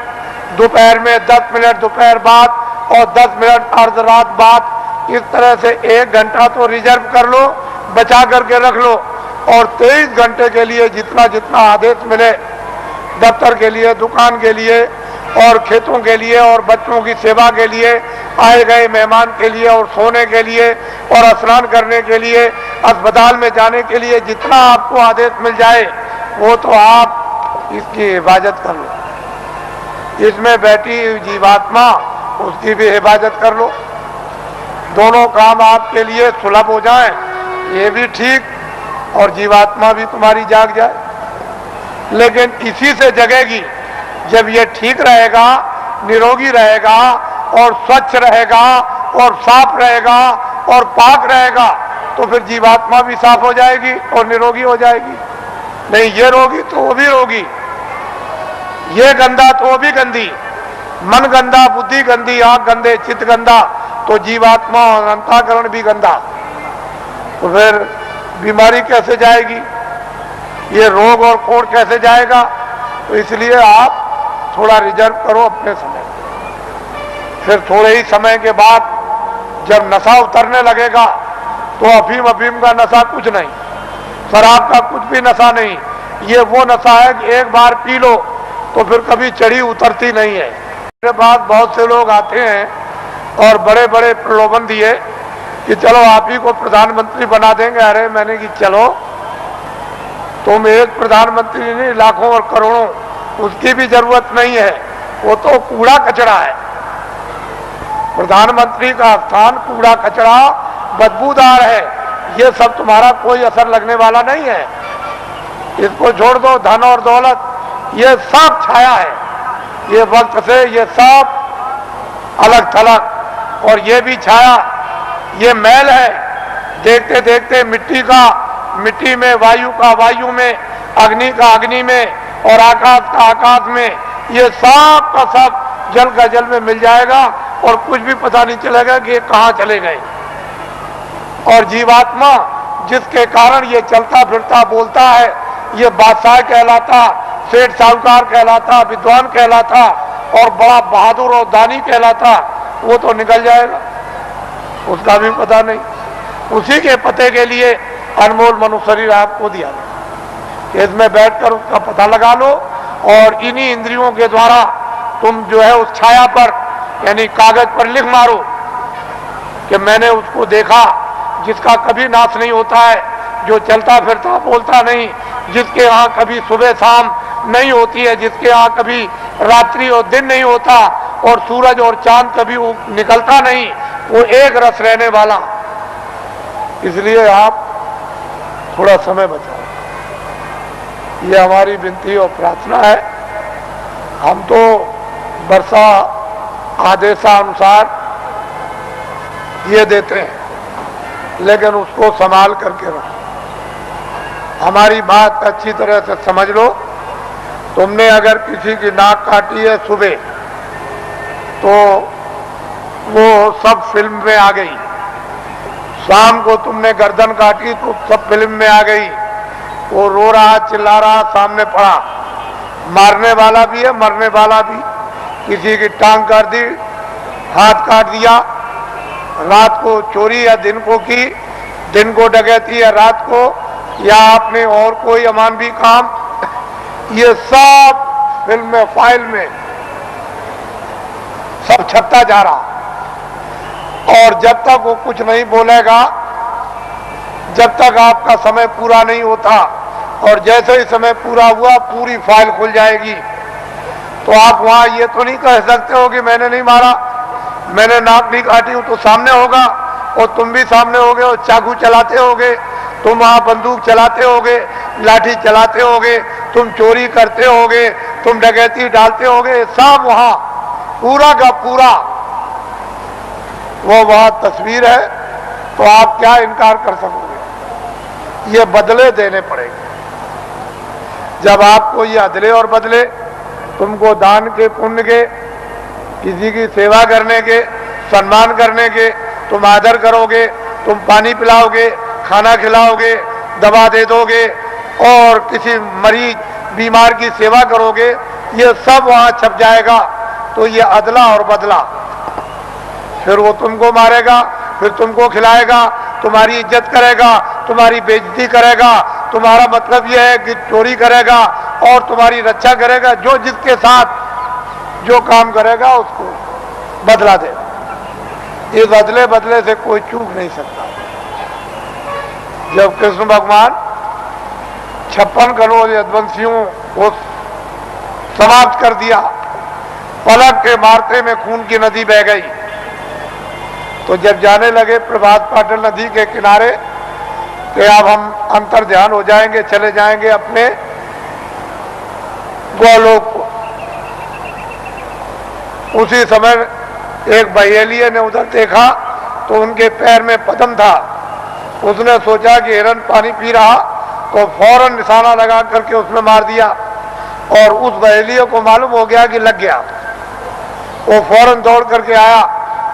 दोपहर में, 10 मिनट दोपहर बाद और 10 मिनट अर्ध रात बाद। इस तरह से 1 घंटा तो रिजर्व कर लो, बचा करके रख लो, और 23 घंटे के लिए जितना जितना आदेश मिले, दफ्तर के लिए, दुकान के लिए, और खेतों के लिए, और बच्चों की सेवा के लिए, आए गए मेहमान के लिए, और सोने के लिए, और स्नान करने के लिए, अस्पताल में जाने के लिए, जितना आपको आदेश मिल जाए वो तो आप इसकी हिफाजत कर लो। इसमें बैठी जीवात्मा, उसकी भी हिफाजत कर लो। दोनों काम आपके लिए सुलभ हो जाएं, ये भी ठीक, और जीवात्मा भी तुम्हारी जाग जाए। लेकिन इसी से जगेगी जब ये ठीक रहेगा, निरोगी रहेगा, और स्वच्छ रहेगा, और साफ रहेगा, और पाक रहेगा, तो फिर जीवात्मा भी साफ हो जाएगी और निरोगी हो जाएगी। नहीं ये रोगी तो वो भी रोगी, ये गंदा तो वो भी गंदी, मन गंदा, बुद्धि गंदी, आंख गंदे, चित्त गंदा, तो जीवात्मा और अंतःकरण भी गंदा। तो फिर बीमारी कैसे जाएगी, ये रोग और कोड़ कैसे जाएगा? तो इसलिए आप थोड़ा रिजर्व करो अपने समय। फिर थोड़े ही समय के बाद जब नशा उतरने लगेगा तो अफीम का नशा कुछ नहीं, शराब का कुछ भी नशा नहीं। ये वो नशा है कि एक बार पी लो तो फिर कभी चढ़ी उतरती नहीं है। मेरे पास बहुत से लोग आते हैं और बड़े बड़े प्रलोभन दिए कि चलो आप ही को प्रधानमंत्री बना देंगे। अरे मैंने कि चलो, तुम एक प्रधानमंत्री नहीं, लाखों और करोड़ों, उसकी भी जरूरत नहीं है। वो तो कूड़ा कचरा है। प्रधानमंत्री का स्थान कूड़ा कचरा बदबूदार है। ये सब तुम्हारा कोई असर लगने वाला नहीं है। इसको छोड़ दो। धन और दौलत ये सब छाया है, ये वक्त से ये सब अलग थलग, और ये भी छाया, ये मैल है। देखते देखते मिट्टी का मिट्टी में, वायु का वायु में, अग्नि का अग्नि में, और आकाश का आकाश में, ये सब का सब जल का जल में मिल जाएगा और कुछ भी पता नहीं चलेगा कि ये कहाँ चले गए। और जीवात्मा जिसके कारण ये चलता फिरता बोलता है, ये बादशाह कहलाता, सेठ साहूकार कहलाता, विद्वान कहलाता और बड़ा बहादुर और दानी कहलाता, वो तो निकल जाएगा, उसका भी पता नहीं। उसी के पते के लिए अनमोल मनुष्य शरीर आपको दिया गया। इसमें बैठकर उसका पता लगा लो और इन्हीं इंद्रियों के द्वारा तुम जो है उस छाया पर, यानी कागज पर लिख मारो कि मैंने उसको देखा, जिसका कभी नाश नहीं होता है, जो चलता फिरता बोलता नहीं, जिसके यहाँ कभी सुबह शाम नहीं होती है, जिसके यहाँ कभी रात्रि और दिन नहीं होता, और सूरज और चांद कभी निकलता नहीं, वो एक रस रहने वाला। इसलिए आप थोड़ा समय बचाओ, ये हमारी विनती और प्रार्थना है। हम तो वर्षा आदेशानुसार ये देते हैं, लेकिन उसको संभाल करके रखो। हमारी बात अच्छी तरह से समझ लो। तुमने अगर किसी की नाक काटी है सुबह, तो वो सब फिल्म में आ गई। शाम को तुमने गर्दन काटी तो सब फिल्म में आ गई। वो रो रहा, चिल्ला रहा, सामने पड़ा। मारने वाला भी है, मरने वाला भी। किसी की टांग काट दी, हाथ काट दिया, रात को चोरी या दिन को की, दिन को डकैती या रात को, या आपने और कोई अमानवी काम, ये सब फिल्म में, फाइल में सब छपता जा रहा। और जब तक वो कुछ नहीं बोलेगा, जब तक आपका समय पूरा नहीं होता, और जैसे ही समय पूरा हुआ पूरी फाइल खुल जाएगी। तो आप वहां ये तो नहीं कह सकते हो कि मैंने नहीं मारा, मैंने नाक नहीं काटी हूं, तो सामने होगा और तुम भी सामने होगे, और चाकू चलाते होगे, तुम वहां बंदूक चलाते होगे, लाठी चलाते होगे, तुम चोरी करते होगे, तुम डकैती डालते होगे, सब वहां पूरा का पूरा वो वहां तस्वीर है। तो आप क्या इनकार कर सकोगे? ये बदले देने पड़ेंगे। जब आपको ये अदले और बदले, तुमको दान के, पुण्य के, किसी की सेवा करने के, सम्मान करने के, तुम आदर करोगे, तुम पानी पिलाओगे, खाना खिलाओगे, दवा दे दोगे, और किसी मरीज बीमार की सेवा करोगे, ये सब वहां छप जाएगा। तो ये अदला और बदला। फिर वो तुमको मारेगा, फिर तुमको खिलाएगा, तुम्हारी इज्जत करेगा, तुम्हारी बेइज्जती करेगा, तुम्हारा मतलब यह है कि चोरी करेगा और तुम्हारी रक्षा करेगा। जो जिसके साथ जो काम करेगा उसको बदला देगा। इस अदले बदले से कोई चूक नहीं सकता। जब कृष्ण भगवान 56 करोड़ यदुवंशियों को समाप्त कर दिया, पलक के मारते में खून की नदी बह गई, तो जब जाने लगे प्रभात पाटल नदी के किनारे कि अब हम अंतर ध्यान हो जाएंगे, चले जाएंगे अपने गोलोक को। उसी समय एक बहेलिये ने उधर देखा तो उनके पैर में पद्म था। उसने सोचा कि हिरन पानी पी रहा, तो फौरन निशाना लगा करके उसने मार दिया। और उस बहेलियों को मालूम हो गया कि लग गया। वो फौरन दौड़ करके आया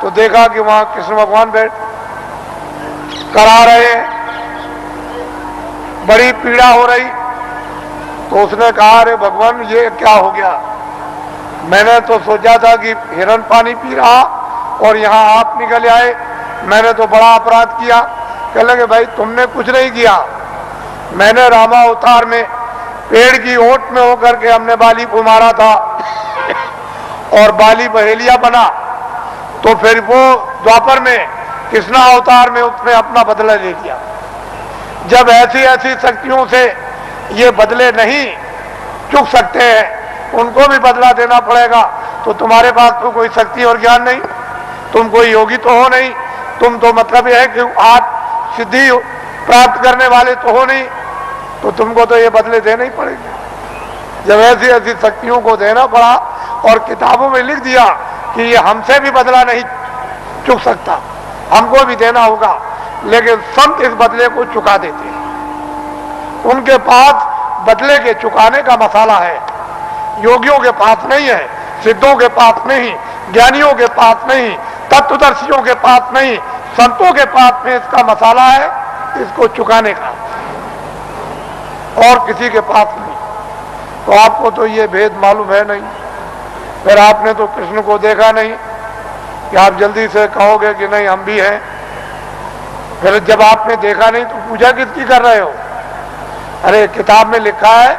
तो देखा कि वहां कृष्ण भगवान बैठ करा रहे हैं, बड़ी पीड़ा हो रही। तो उसने कहा, अरे भगवान ये क्या हो गया, मैंने तो सोचा था कि हिरण पानी पी रहा और यहाँ आप निकल आए, मैंने तो बड़ा अपराध किया। कहने लगे, भाई तुमने कुछ नहीं किया, मैंने रामा अवतार में पेड़ की ओट में होकर के हमने बाली को मारा था और बाली बहेलिया बना, तो फिर वो द्वापर में कृष्णा अवतार में उसने अपना बदला ले लिया। जब ऐसी ऐसी शक्तियों से ये बदले नहीं चुक सकते हैं, उनको भी बदला देना पड़ेगा, तो तुम्हारे पास तो कोई शक्ति और ज्ञान नहीं, तुम कोई योगी तो हो नहीं, तुम तो मतलब यह है कि आज सिद्धि प्राप्त करने वाले तो हो नहीं, तो तुमको तो ये बदले देने ही पड़ेंगे। जब ऐसी ऐसी शक्तियों को देना पड़ा और किताबों में लिख दिया कि ये हमसे भी बदला नहीं चुक सकता, हमको भी देना होगा, लेकिन संत इस बदले को चुका देते हैं। उनके पास बदले के चुकाने का मसाला है, योगियों के पास नहीं है, सिद्धों के पास नहीं, ज्ञानियों के पास नहीं, तत्वदर्शियों के पास नहीं, संतों के पास में इसका मसाला है, इसको चुकाने का, और किसी के पास नहीं। तो आपको तो ये भेद मालूम है नहीं, फिर आपने तो कृष्ण को देखा नहीं कि आप जल्दी से कहोगे कि नहीं हम भी हैं। फिर जब आपने देखा नहीं तो पूजा किसकी कर रहे हो? अरे किताब में लिखा है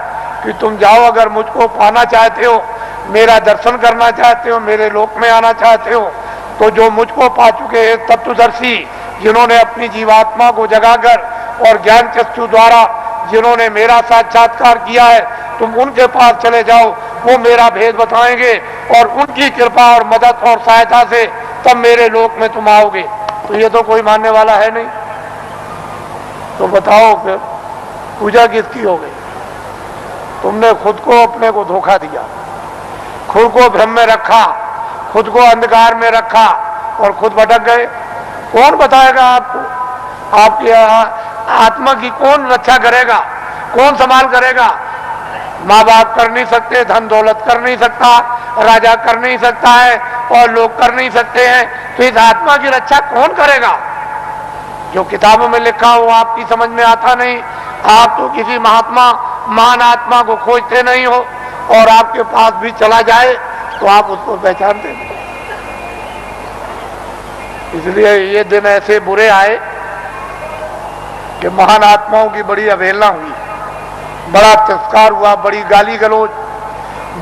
कि तुम जाओ, अगर मुझको पाना चाहते हो, मेरा दर्शन करना चाहते हो, मेरे लोक में आना चाहते हो, तो जो मुझको पा चुके हैं तत्वदर्शी, जिन्होंने अपनी जीवात्मा को जगाकर और ज्ञान चक्षु द्वारा जिन्होंने मेरा साक्षात्कार किया है, तुम उनके पास चले जाओ, वो मेरा भेद बताएंगे और उनकी कृपा और मदद और सहायता से तब मेरे लोक में तुम आओगे। तो ये तो कोई मानने वाला है नहीं, तो बताओ फिर पूजा किसकी हो गई? तुमने खुद को अपने को धोखा दिया, खुद को भ्रम में रखा, खुद को अंधकार में रखा और खुद भटक गए। कौन बताएगा आपको? आपकी आत्मा की कौन रक्षा करेगा, कौन संभाल करेगा? माँ बाप कर नहीं सकते, धन दौलत कर नहीं सकता, राजा कर नहीं सकता है और लोग कर नहीं सकते हैं, तो इस आत्मा की रक्षा कौन करेगा? जो किताबों में लिखा हो आपकी समझ में आता नहीं, आप तो किसी महात्मा महान आत्मा को खोजते नहीं हो, और आपके पास भी चला जाए तो आप उसको पहचानते नहीं। इसलिए ये दिन ऐसे बुरे आए कि महान आत्माओं की बड़ी अवहेलना हुई, बड़ा तिरस्कार हुआ, बड़ी गाली गलौज,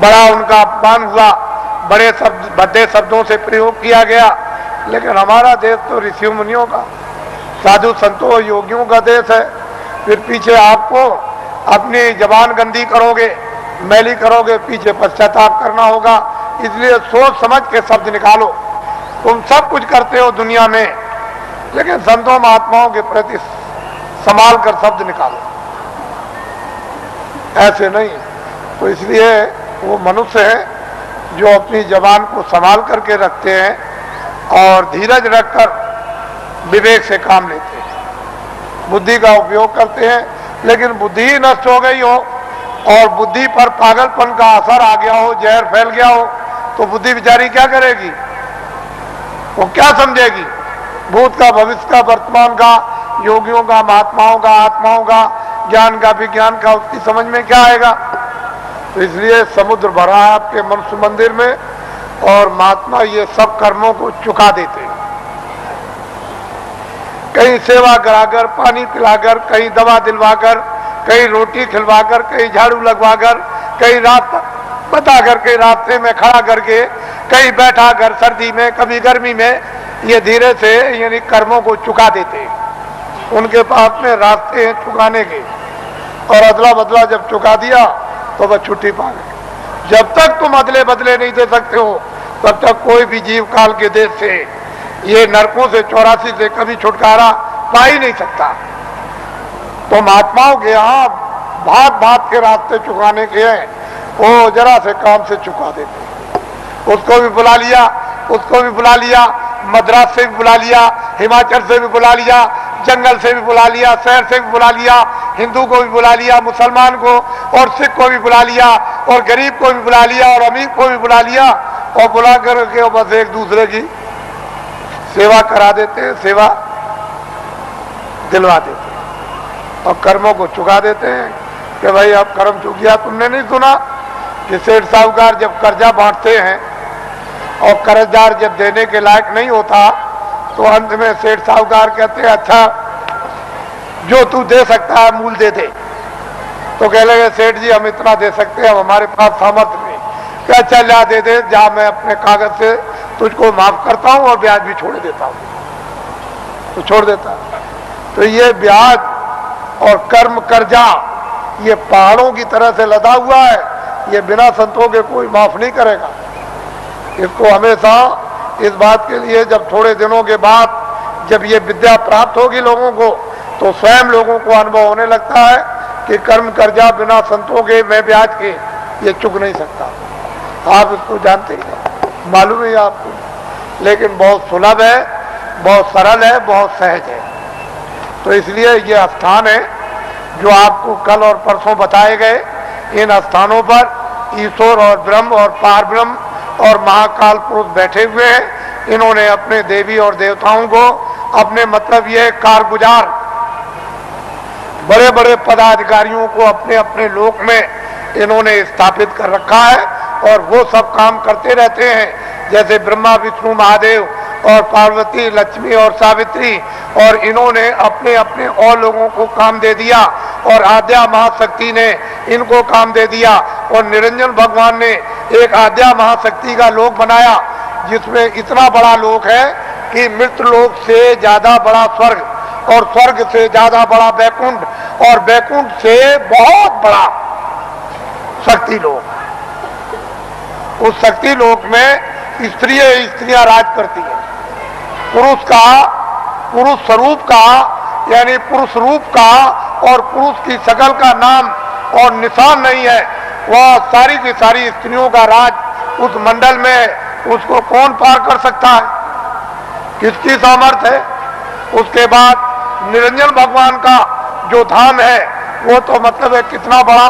बड़ा उनका अपमान हुआ, बड़े शब्द भद्दे शब्दों से प्रयोग किया गया। लेकिन हमारा देश तो ऋषि मुनियों का, साधु संतों योगियों का देश है। फिर पीछे आपको अपनी जबान गंदी करोगे, मैली करोगे, पीछे पश्चाताप करना होगा। इसलिए सोच समझ के शब्द निकालो। तुम सब कुछ करते हो दुनिया में, लेकिन संतों महात्माओं के प्रति संभाल कर शब्द निकालो, ऐसे नहीं। तो इसलिए वो मनुष्य है जो अपनी जबान को संभाल करके रखते हैं और धीरज रखकर विवेक से काम लेते हैं, बुद्धि का उपयोग करते हैं। लेकिन बुद्धि ही नष्ट हो गई हो और बुद्धि पर पागलपन का असर आ गया हो, जहर फैल गया हो, तो बुद्धि बेचारी क्या करेगी? वो क्या समझेगी? भूत का, भविष्य का, वर्तमान का, योगियों का, महात्माओं का, आत्माओं का, ज्ञान का, विज्ञान का, उसकी समझ में क्या आएगा? तो इसलिए समुद्र भरा है आपके मनुष्य मंदिर में, और महात्मा ये सब कर्मों को चुका देते हैं। कहीं सेवा कराकर, पानी पिलाकर, कहीं दवा दिलवाकर, कहीं रोटी खिलवाकर, कहीं झाड़ू लगवाकर, कहीं रात बता करके रास्ते में खड़ा करके, कहीं बैठा कर सर्दी में, कभी गर्मी में, ये धीरे से यानी कर्मों को चुका देते हैं। उनके पास में रास्ते हैं चुकाने के, और अदला बदला जब चुका दिया तो वह छुट्टी पा गए। जब तक तुम अदले बदले नहीं दे सकते हो, तब तक कोई भी जीव काल के देश से, ये नरकों से 84 से कभी छुटकारा पा ही नहीं सकता। तो महात्माओं के यहाँ भाग भाग के रास्ते चुकाने के हैं, वो जरा से काम से चुका देते। उसको भी बुला लिया, उसको भी बुला लिया, मद्रास से भी बुला लिया, हिमाचल से भी बुला लिया, जंगल से भी बुला लिया, शहर से भी बुला लिया, हिंदू को भी बुला लिया, मुसलमान को और सिख को भी बुला लिया, और गरीब को भी बुला लिया, और अमीर को भी बुला लिया, और बुला करके बस एक दूसरे की सेवा करा देते हैं, सेवा दिलवा देते हैं और कर्मों को चुका देते हैं कि भाई अब कर्म चुक गया। तुमने नहीं सुना कि सेठ साहूकार जब कर्जा बांटते हैं और कर्जदार जब देने के लायक नहीं होता तो अंत में सेठ साहूकार कहते हैं अच्छा जो तू दे सकता है मूल दे दे। तो कह लगे सेठ जी हम इतना दे सकते हैं, हमारे पास सामर्थ्य नहीं। क्या अच्छा ला दे दे, जा मैं अपने कागज से तुझको माफ करता हूं और ब्याज भी छोड़ देता हूं। तो छोड़ देता। तो ये ब्याज और कर्म कर्जा ये पहाड़ों की तरह से लदा हुआ है, ये बिना संतों के कोई माफ नहीं करेगा। इसको हमेशा इस बात के लिए जब थोड़े दिनों के बाद जब ये विद्या प्राप्त होगी लोगों को तो स्वयं लोगों को अनुभव होने लगता है कि कर्म कर्जा बिना संतों के मैं ब्याज के ये चुक नहीं सकता। आप इसको जानते हैं, मालूम है आपको, लेकिन बहुत सुलभ है, बहुत सरल है, बहुत सहज है। तो इसलिए ये स्थान है जो आपको कल और परसों बताए गए। इन स्थानों पर ईश्वर और ब्रह्म और पार ब्रह्म और महाकाल पुरुष बैठे हुए हैं। इन्होंने अपने देवी और देवताओं को अपने मतलब ये कारगुजार बड़े बड़े पदाधिकारियों को अपने अपने लोक में इन्होंने स्थापित कर रखा है और वो सब काम करते रहते हैं। जैसे ब्रह्मा विष्णु महादेव और पार्वती लक्ष्मी और सावित्री, और इन्होंने अपने अपने और लोगों को काम दे दिया और आद्या महाशक्ति ने इनको काम दे दिया और निरंजन भगवान ने एक आद्या महाशक्ति का लोक बनाया जिसमें इतना बड़ा लोक है कि मृत्यु लोक से ज्यादा बड़ा स्वर्ग और स्वर्ग से ज्यादा बड़ा बैकुंठ और बैकुंठ से बहुत बड़ा शक्ति लोक। उस शक्ति लोक में स्त्रियां राज करती हैं। पुरुष स्वरूप का यानी पुरुष रूप का और पुरुष की शकल का नाम और निशान नहीं है, वह सारी की सारी स्त्रियों का राज उस मंडल में उसको कौन पार कर सकता है, किसकी सामर्थ्य है। उसके बाद निरंजन भगवान का जो धाम है वो तो मतलब है कितना बड़ा,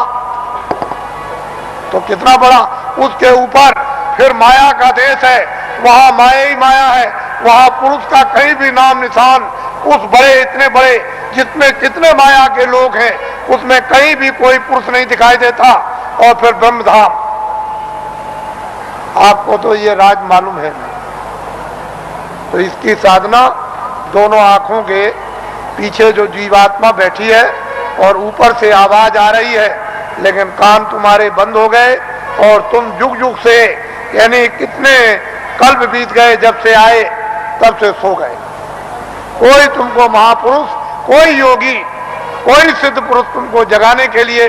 तो कितना बड़ा। उसके ऊपर फिर माया का देश है, वहां माया ही माया है, वहां पुरुष का कहीं भी नाम निशान उस बड़े इतने बड़े जितने जितने माया के लोग हैं उसमें कहीं भी कोई पुरुष नहीं दिखाई देता। और फिर ब्रह्मधाम, आपको तो ये राज मालूम है नहीं। तो इसकी साधना दोनों आंखों के पीछे जो जीवात्मा बैठी है और ऊपर से आवाज आ रही है लेकिन कान तुम्हारे बंद हो गए और तुम जुग जुग से यानी कितने कल्प बीत गए जब से आए तब से सो गए। कोई तुमको महापुरुष, कोई योगी, कोई सिद्ध पुरुष तुमको जगाने के लिए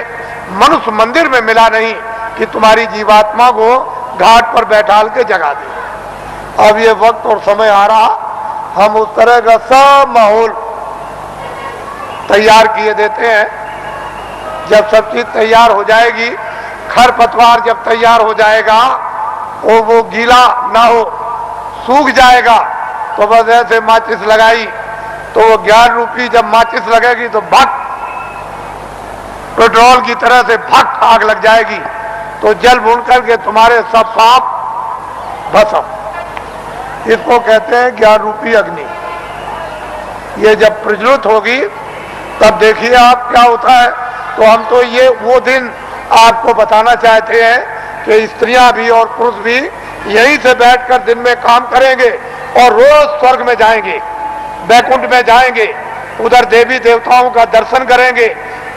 मनुष्य मंदिर में मिला नहीं कि तुम्हारी जीवात्मा को घाट पर बैठाल के जगा दे। अब ये वक्त और समय आ रहा, हम उस तरह का सब माहौल तैयार किए देते हैं। जब सब चीज तैयार हो जाएगी, खरपतवार जब तैयार हो जाएगा और वो गीला ना हो, सूख जाएगा, तो बस ऐसे माचिस लगाई तो वो 11 रुपये जब माचिस लगेगी तो भक पेट्रोल की तरह से भक आग लग जाएगी। तो जल भून करके तुम्हारे सब पाप भस्म। इसको कहते हैं 11 रुपये अग्नि। ये जब प्रज्वलित होगी तब देखिए आप क्या होता है। तो हम तो ये वो दिन आपको बताना चाहते हैं कि स्त्रियां भी और पुरुष भी यहीं से बैठकर दिन में काम करेंगे और रोज स्वर्ग में जाएंगे, बैकुंठ में जाएंगे, उधर देवी देवताओं का दर्शन करेंगे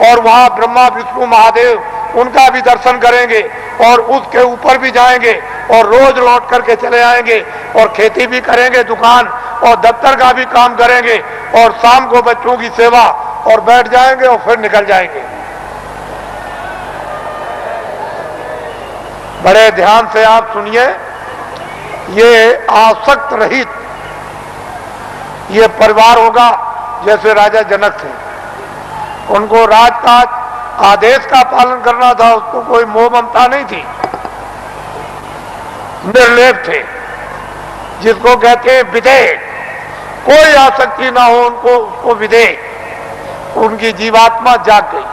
और वहां ब्रह्मा विष्णु महादेव उनका भी दर्शन करेंगे और उसके ऊपर भी जाएंगे और रोज लौट करके चले आएंगे और खेती भी करेंगे, दुकान और दफ्तर का भी काम करेंगे और शाम को बच्चों की सेवा और बैठ जाएंगे और फिर निकल जाएंगे। बड़े ध्यान से आप सुनिए, ये आसक्त रहित ये परिवार होगा जैसे राजा जनक थे। उनको राजकाज आदेश का पालन करना था, उसको कोई मोह ममता नहीं थी, निर्लेप थे, जिसको कहते हैं विधेय। कोई आसक्ति ना हो उनको, उसको विधेय। उनकी जीवात्मा आत्मा जाग गई।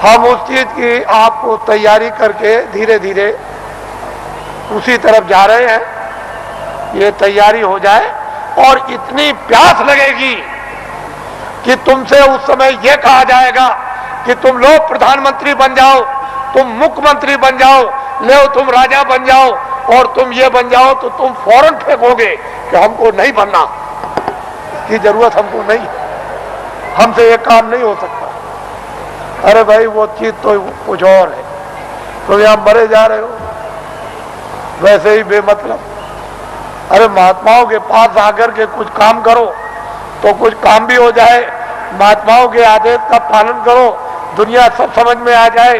हम उस चीज की आपको तैयारी करके धीरे धीरे उसी तरफ जा रहे हैं। ये तैयारी हो जाए और इतनी प्यास लगेगी कि तुमसे उस समय यह कहा जाएगा कि तुम लोग प्रधानमंत्री बन जाओ, तुम मुख्यमंत्री बन जाओ, ले तुम राजा बन जाओ और तुम ये बन जाओ, तो तुम फौरन फेंकोगे कि हमको नहीं बनना, इसकी जरूरत हमको नहीं है, हमसे ये काम नहीं हो सकता। अरे भाई वो चीज तो कुछ और है, तुम यहां मरे जा रहे हो वैसे ही बेमतलब। अरे महात्माओं के पास आकर के कुछ काम करो तो कुछ काम भी हो जाए, महात्माओं के आदेश का पालन करो, दुनिया सब समझ में आ जाए,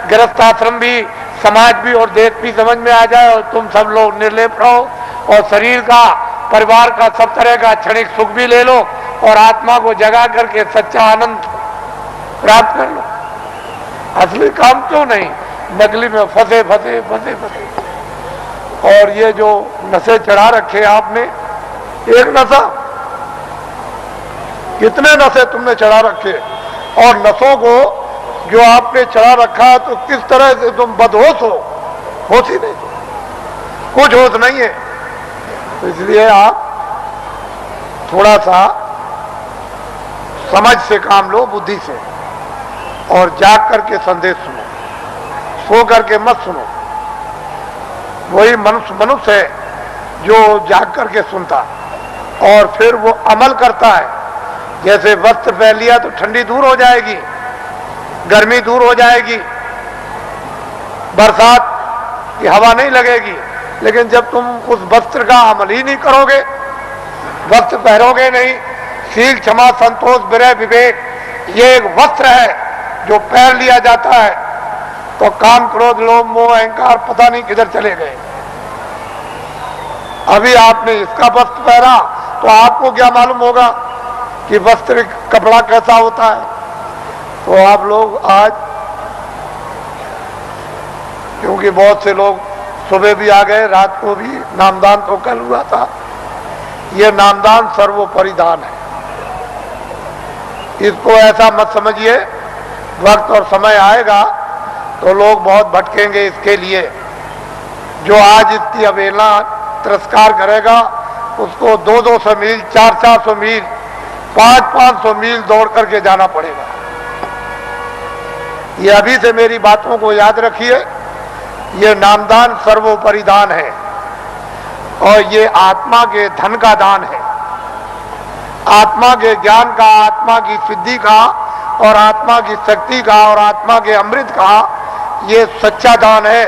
गृहस्थ आश्रम भी, समाज भी और देश भी समझ में आ जाए और तुम सब लोग निर्लेप रहो और शरीर का, परिवार का, सब तरह का क्षणिक सुख भी ले लो और आत्मा को जगा करके सच्चा आनंद प्राप्त कर लो। असली काम क्यों नहीं, नकली में फंसे फंसे फंसे फंसे। और ये जो नशे चढ़ा रखे आपने, एक नशा, कितने नशे तुमने चढ़ा रखे, और नशों को जो आपने चढ़ा रखा तो किस तरह से तुम बदहोश हो, होश ही नहीं, कुछ होश नहीं है। तो इसलिए आप थोड़ा सा समझ से काम लो, बुद्धि से, और जाग करके संदेश सुनो, सो करके मत सुनो। वही मनुष्य है जो जाग करके सुनता और फिर वो अमल करता है। जैसे वस्त्र पहन लिया तो ठंडी दूर हो जाएगी, गर्मी दूर हो जाएगी, बरसात की हवा नहीं लगेगी, लेकिन जब तुम उस वस्त्र का अमल ही नहीं करोगे, वस्त्र पहनोगे नहीं, शील, क्षमा, संतोष, विनय, विवेक, ये एक वस्त्र है जो पहन लिया जाता है, तो काम, क्रोध, लोभ, मोह, अहंकार पता नहीं किधर चले गए। अभी आपने इसका वस्त्र पहना तो आपको क्या मालूम होगा कि वस्त्र कपड़ा कैसा होता है। तो आप लोग आज, क्योंकि बहुत से लोग सुबह भी आ गए, रात को भी, नामदान तो कल हुआ था, ये नामदान सर्वोपरि दान है। इसको ऐसा मत समझिए, वक्त और समय आएगा तो लोग बहुत भटकेंगे इसके लिए। जो आज इसकी अवहेलना, तिरस्कार करेगा, उसको 200-200 मील, 400-400 मील, 500-500 मील दौड़ करके जाना पड़ेगा। ये अभी से मेरी बातों को याद रखिए, ये नामदान सर्वोपरि दान है और ये आत्मा के धन का दान है, आत्मा के ज्ञान का, आत्मा की सिद्धि का और आत्मा की शक्ति का और आत्मा के अमृत का ये सच्चा दान है।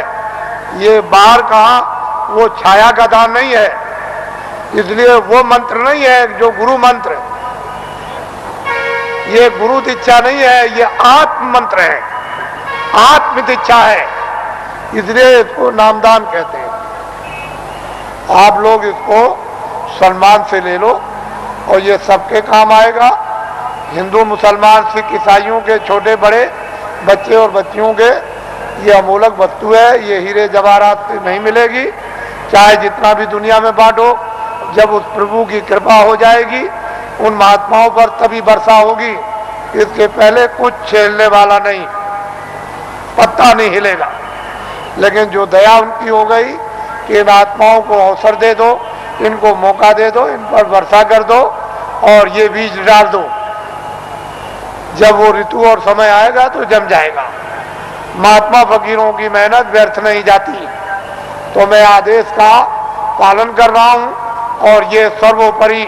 ये बाहर का वो छाया का दान नहीं है। इसलिए वो मंत्र नहीं है जो गुरु मंत्र, ये गुरु दीक्षा नहीं है, ये आत्म मंत्र है, आत्म दीक्षा है, इसलिए इसको नामदान कहते हैं। आप लोग इसको सम्मान से ले लो और ये सबके काम आएगा। हिंदू, मुसलमान, सिख, ईसाइयों के, छोटे बड़े, बच्चे और बच्चियों के, ये अमूलक वस्तु है, ये हीरे जवाहरात से नहीं मिलेगी, चाहे जितना भी दुनिया में बांटो। जब उस प्रभु की कृपा हो जाएगी उन महात्माओं पर तभी वर्षा होगी, इसके पहले कुछ छेड़ने वाला नहीं, पत्ता नहीं हिलेगा। लेकिन जो दया उनकी हो गई कि इन आत्माओं को अवसर दे दो, इनको मौका दे दो, इन पर वर्षा कर दो और ये बीज डाल दो, जब वो ऋतु और समय आएगा तो जम जाएगा। महात्मा फकीरों की मेहनत व्यर्थ नहीं जाती। तो मैं आदेश का पालन कर रहा हूं और ये सर्वोपरि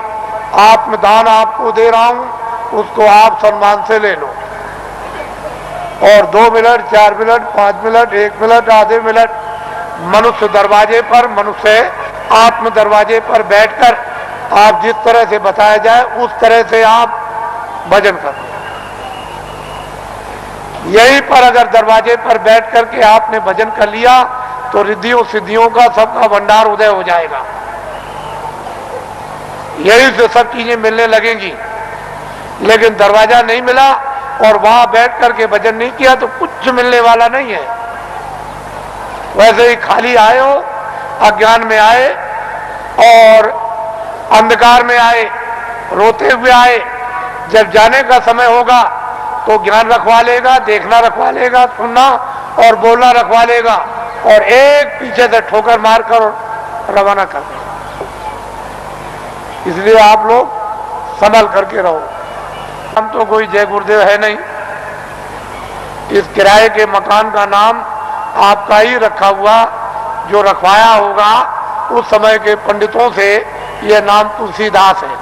आत्मदान आपको दे रहा हूं, उसको आप सम्मान से ले लो। और 2 मिनट, 4 मिनट, 5 मिनट, 1 मिनट, आधे मिनट मनुष्य दरवाजे पर, मनुष्य आत्म दरवाजे पर बैठकर आप जिस तरह से बताया जाए उस तरह से आप भजन करो। यहीं पर अगर दरवाजे पर बैठ करके आपने भजन कर लिया तो रिद्धियों सिद्धियों का सबका भंडार उदय हो जाएगा, यहीं से सब चीजें मिलने लगेंगी। लेकिन दरवाजा नहीं मिला और वहां बैठ करके भजन नहीं किया तो कुछ मिलने वाला नहीं है। वैसे ही खाली आए हो, अज्ञान में आए और अंधकार में आए, रोते हुए आए, जब जाने का समय होगा तो ज्ञान रखवा लेगा, देखना रखवा लेगा, सुनना और बोलना रखवा लेगा, और एक पीछे से ठोकर मारकर रवाना कर देगा। इसलिए आप लोग संभल करके रहो। हम तो कोई जय गुरुदेव है नहीं। इस किराए के मकान का नाम आपका ही रखा हुआ, जो रखवाया होगा उस समय के पंडितों से, यह नाम तुलसीदास है।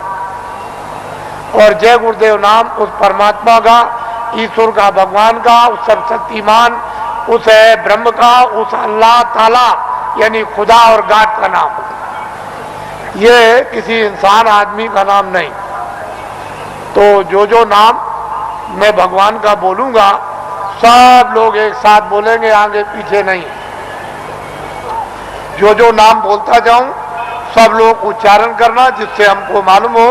और जय गुरुदेव नाम उस परमात्मा का, ईश्वर का, भगवान का, उस सर्वशक्तिमान, उस ब्रह्म का, उस अल्लाह ताला यानी खुदा और गाड का नाम। ये किसी इंसान आदमी का नाम नहीं। तो जो नाम मैं भगवान का बोलूंगा सब लोग एक साथ बोलेंगे, आगे पीछे नहीं। जो नाम बोलता जाऊं सब लोग उच्चारण करना, जिससे हमको मालूम हो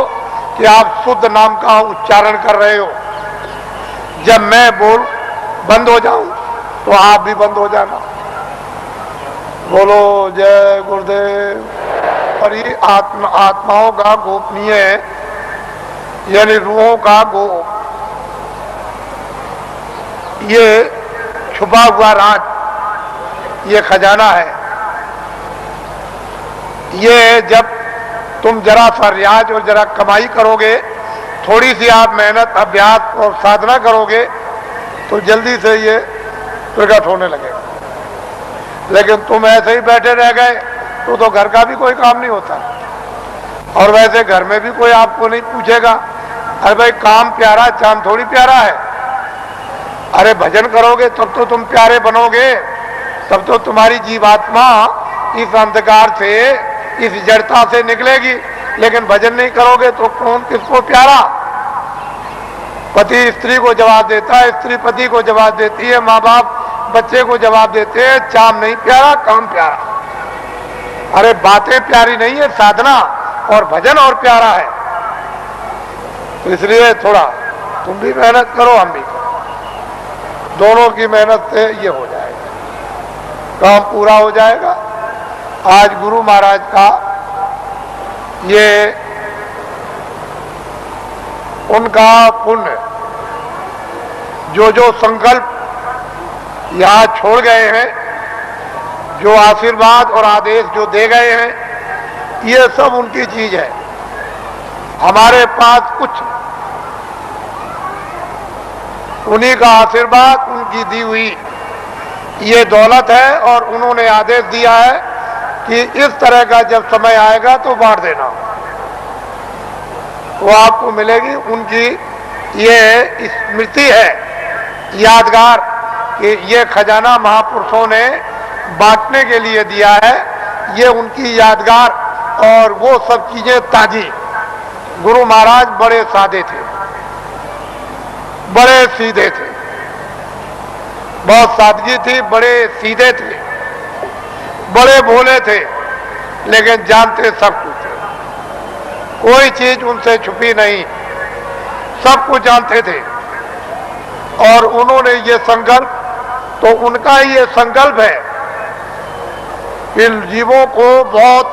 कि आप शुद्ध नाम का उच्चारण कर रहे हो। जब मैं बोल बंद हो जाऊं तो आप भी बंद हो जाना। बोलो जय गुरुदेव। और ये आत्माओं का गोपनीय यानी रूहों का ये छुपा हुआ राज, ये खजाना है। ये जब तुम जरा सा रियाज और जरा कमाई करोगे, थोड़ी सी आप मेहनत, अभ्यास और साधना करोगे तो जल्दी से ये प्रकट होने लगेगा। लेकिन तुम ऐसे ही बैठे रह गए तो घर का भी कोई काम नहीं होता। और वैसे घर में भी कोई आपको नहीं पूछेगा, अरे भाई काम प्यारा, चांद थोड़ी प्यारा है। अरे भजन करोगे तब तो तुम प्यारे बनोगे, तब तो तुम्हारी जीवात्मा इस अंधकार से, इस जड़ता से निकलेगी। लेकिन भजन नहीं करोगे तो कौन किसको प्यारा? पति स्त्री को जवाब देता है, स्त्री पति को जवाब देती है, माँ बाप बच्चे को जवाब देते हैं। चाम नहीं प्यारा, काम प्यारा। अरे बातें प्यारी नहीं है, साधना और भजन और प्यारा है। तो इसलिए थोड़ा तुम भी मेहनत करो, हम भी करो, दोनों की मेहनत से ये हो जाएगा, काम पूरा हो जाएगा। आज गुरु महाराज का ये उनका पुण्य, जो संकल्प यहाँ छोड़ गए हैं, जो आशीर्वाद और आदेश जो दे गए हैं, ये सब उनकी चीज है। हमारे पास कुछ उन्हीं का आशीर्वाद, उनकी दी हुई ये दौलत है। और उन्होंने आदेश दिया है कि इस तरह का जब समय आएगा तो बांट देना, वो आपको मिलेगी। उनकी ये स्मृति है, यादगार, कि ये खजाना महापुरुषों ने बांटने के लिए दिया है। ये उनकी यादगार और वो सब चीजें ताजी। गुरु महाराज बड़े सादे थे, बड़े सीधे थे, बहुत सादगी थी, बड़े सीधे थे, बड़े भोले थे, लेकिन जानते सब कुछ थे। कोई चीज उनसे छुपी नहीं, सब कुछ जानते थे। और उन्होंने ये संकल्प, तो उनका ये संकल्प है कि जीवों को बहुत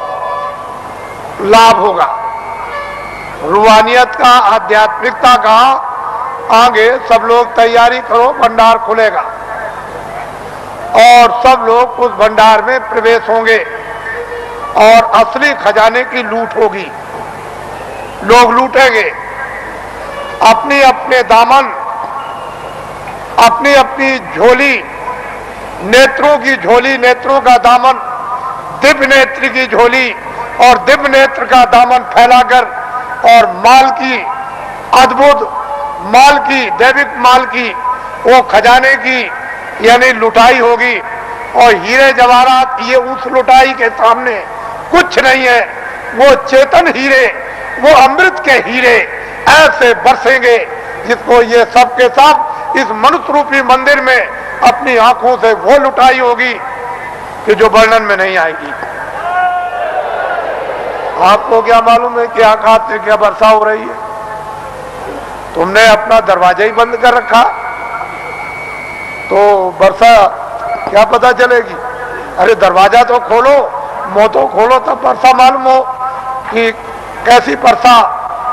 लाभ होगा, रूहानियत का, आध्यात्मिकता का। आगे सब लोग तैयारी करो, भंडार खुलेगा और सब लोग उस भंडार में प्रवेश होंगे और असली खजाने की लूट होगी। लोग लूटेंगे अपनी अपने दामन, अपनी अपनी झोली, नेत्रों की झोली, नेत्रों का दामन, दिव्य नेत्र की झोली और दिव्य नेत्र का दामन फैलाकर, और माल की, अद्भुत माल की, दैविक माल की, वो खजाने की यानी लुटाई होगी। और हीरे जवाहरात ये उस लुटाई के सामने कुछ नहीं है। वो चेतन हीरे, वो अमृत के हीरे ऐसे बरसेंगे जिसको ये सब के सब इस मनुष्य रूपी मंदिर में अपनी आंखों से वो लुटाई होगी कि जो वर्णन में नहीं आएगी। आपको क्या मालूम है कि आकाश से क्या वर्षा हो रही है? तुमने अपना दरवाजा ही बंद कर रखा तो वर्षा क्या पता चलेगी? अरे दरवाजा तो खोलो, मुंह तो खोलो, तब वर्षा मालूम हो कि कैसी वर्षा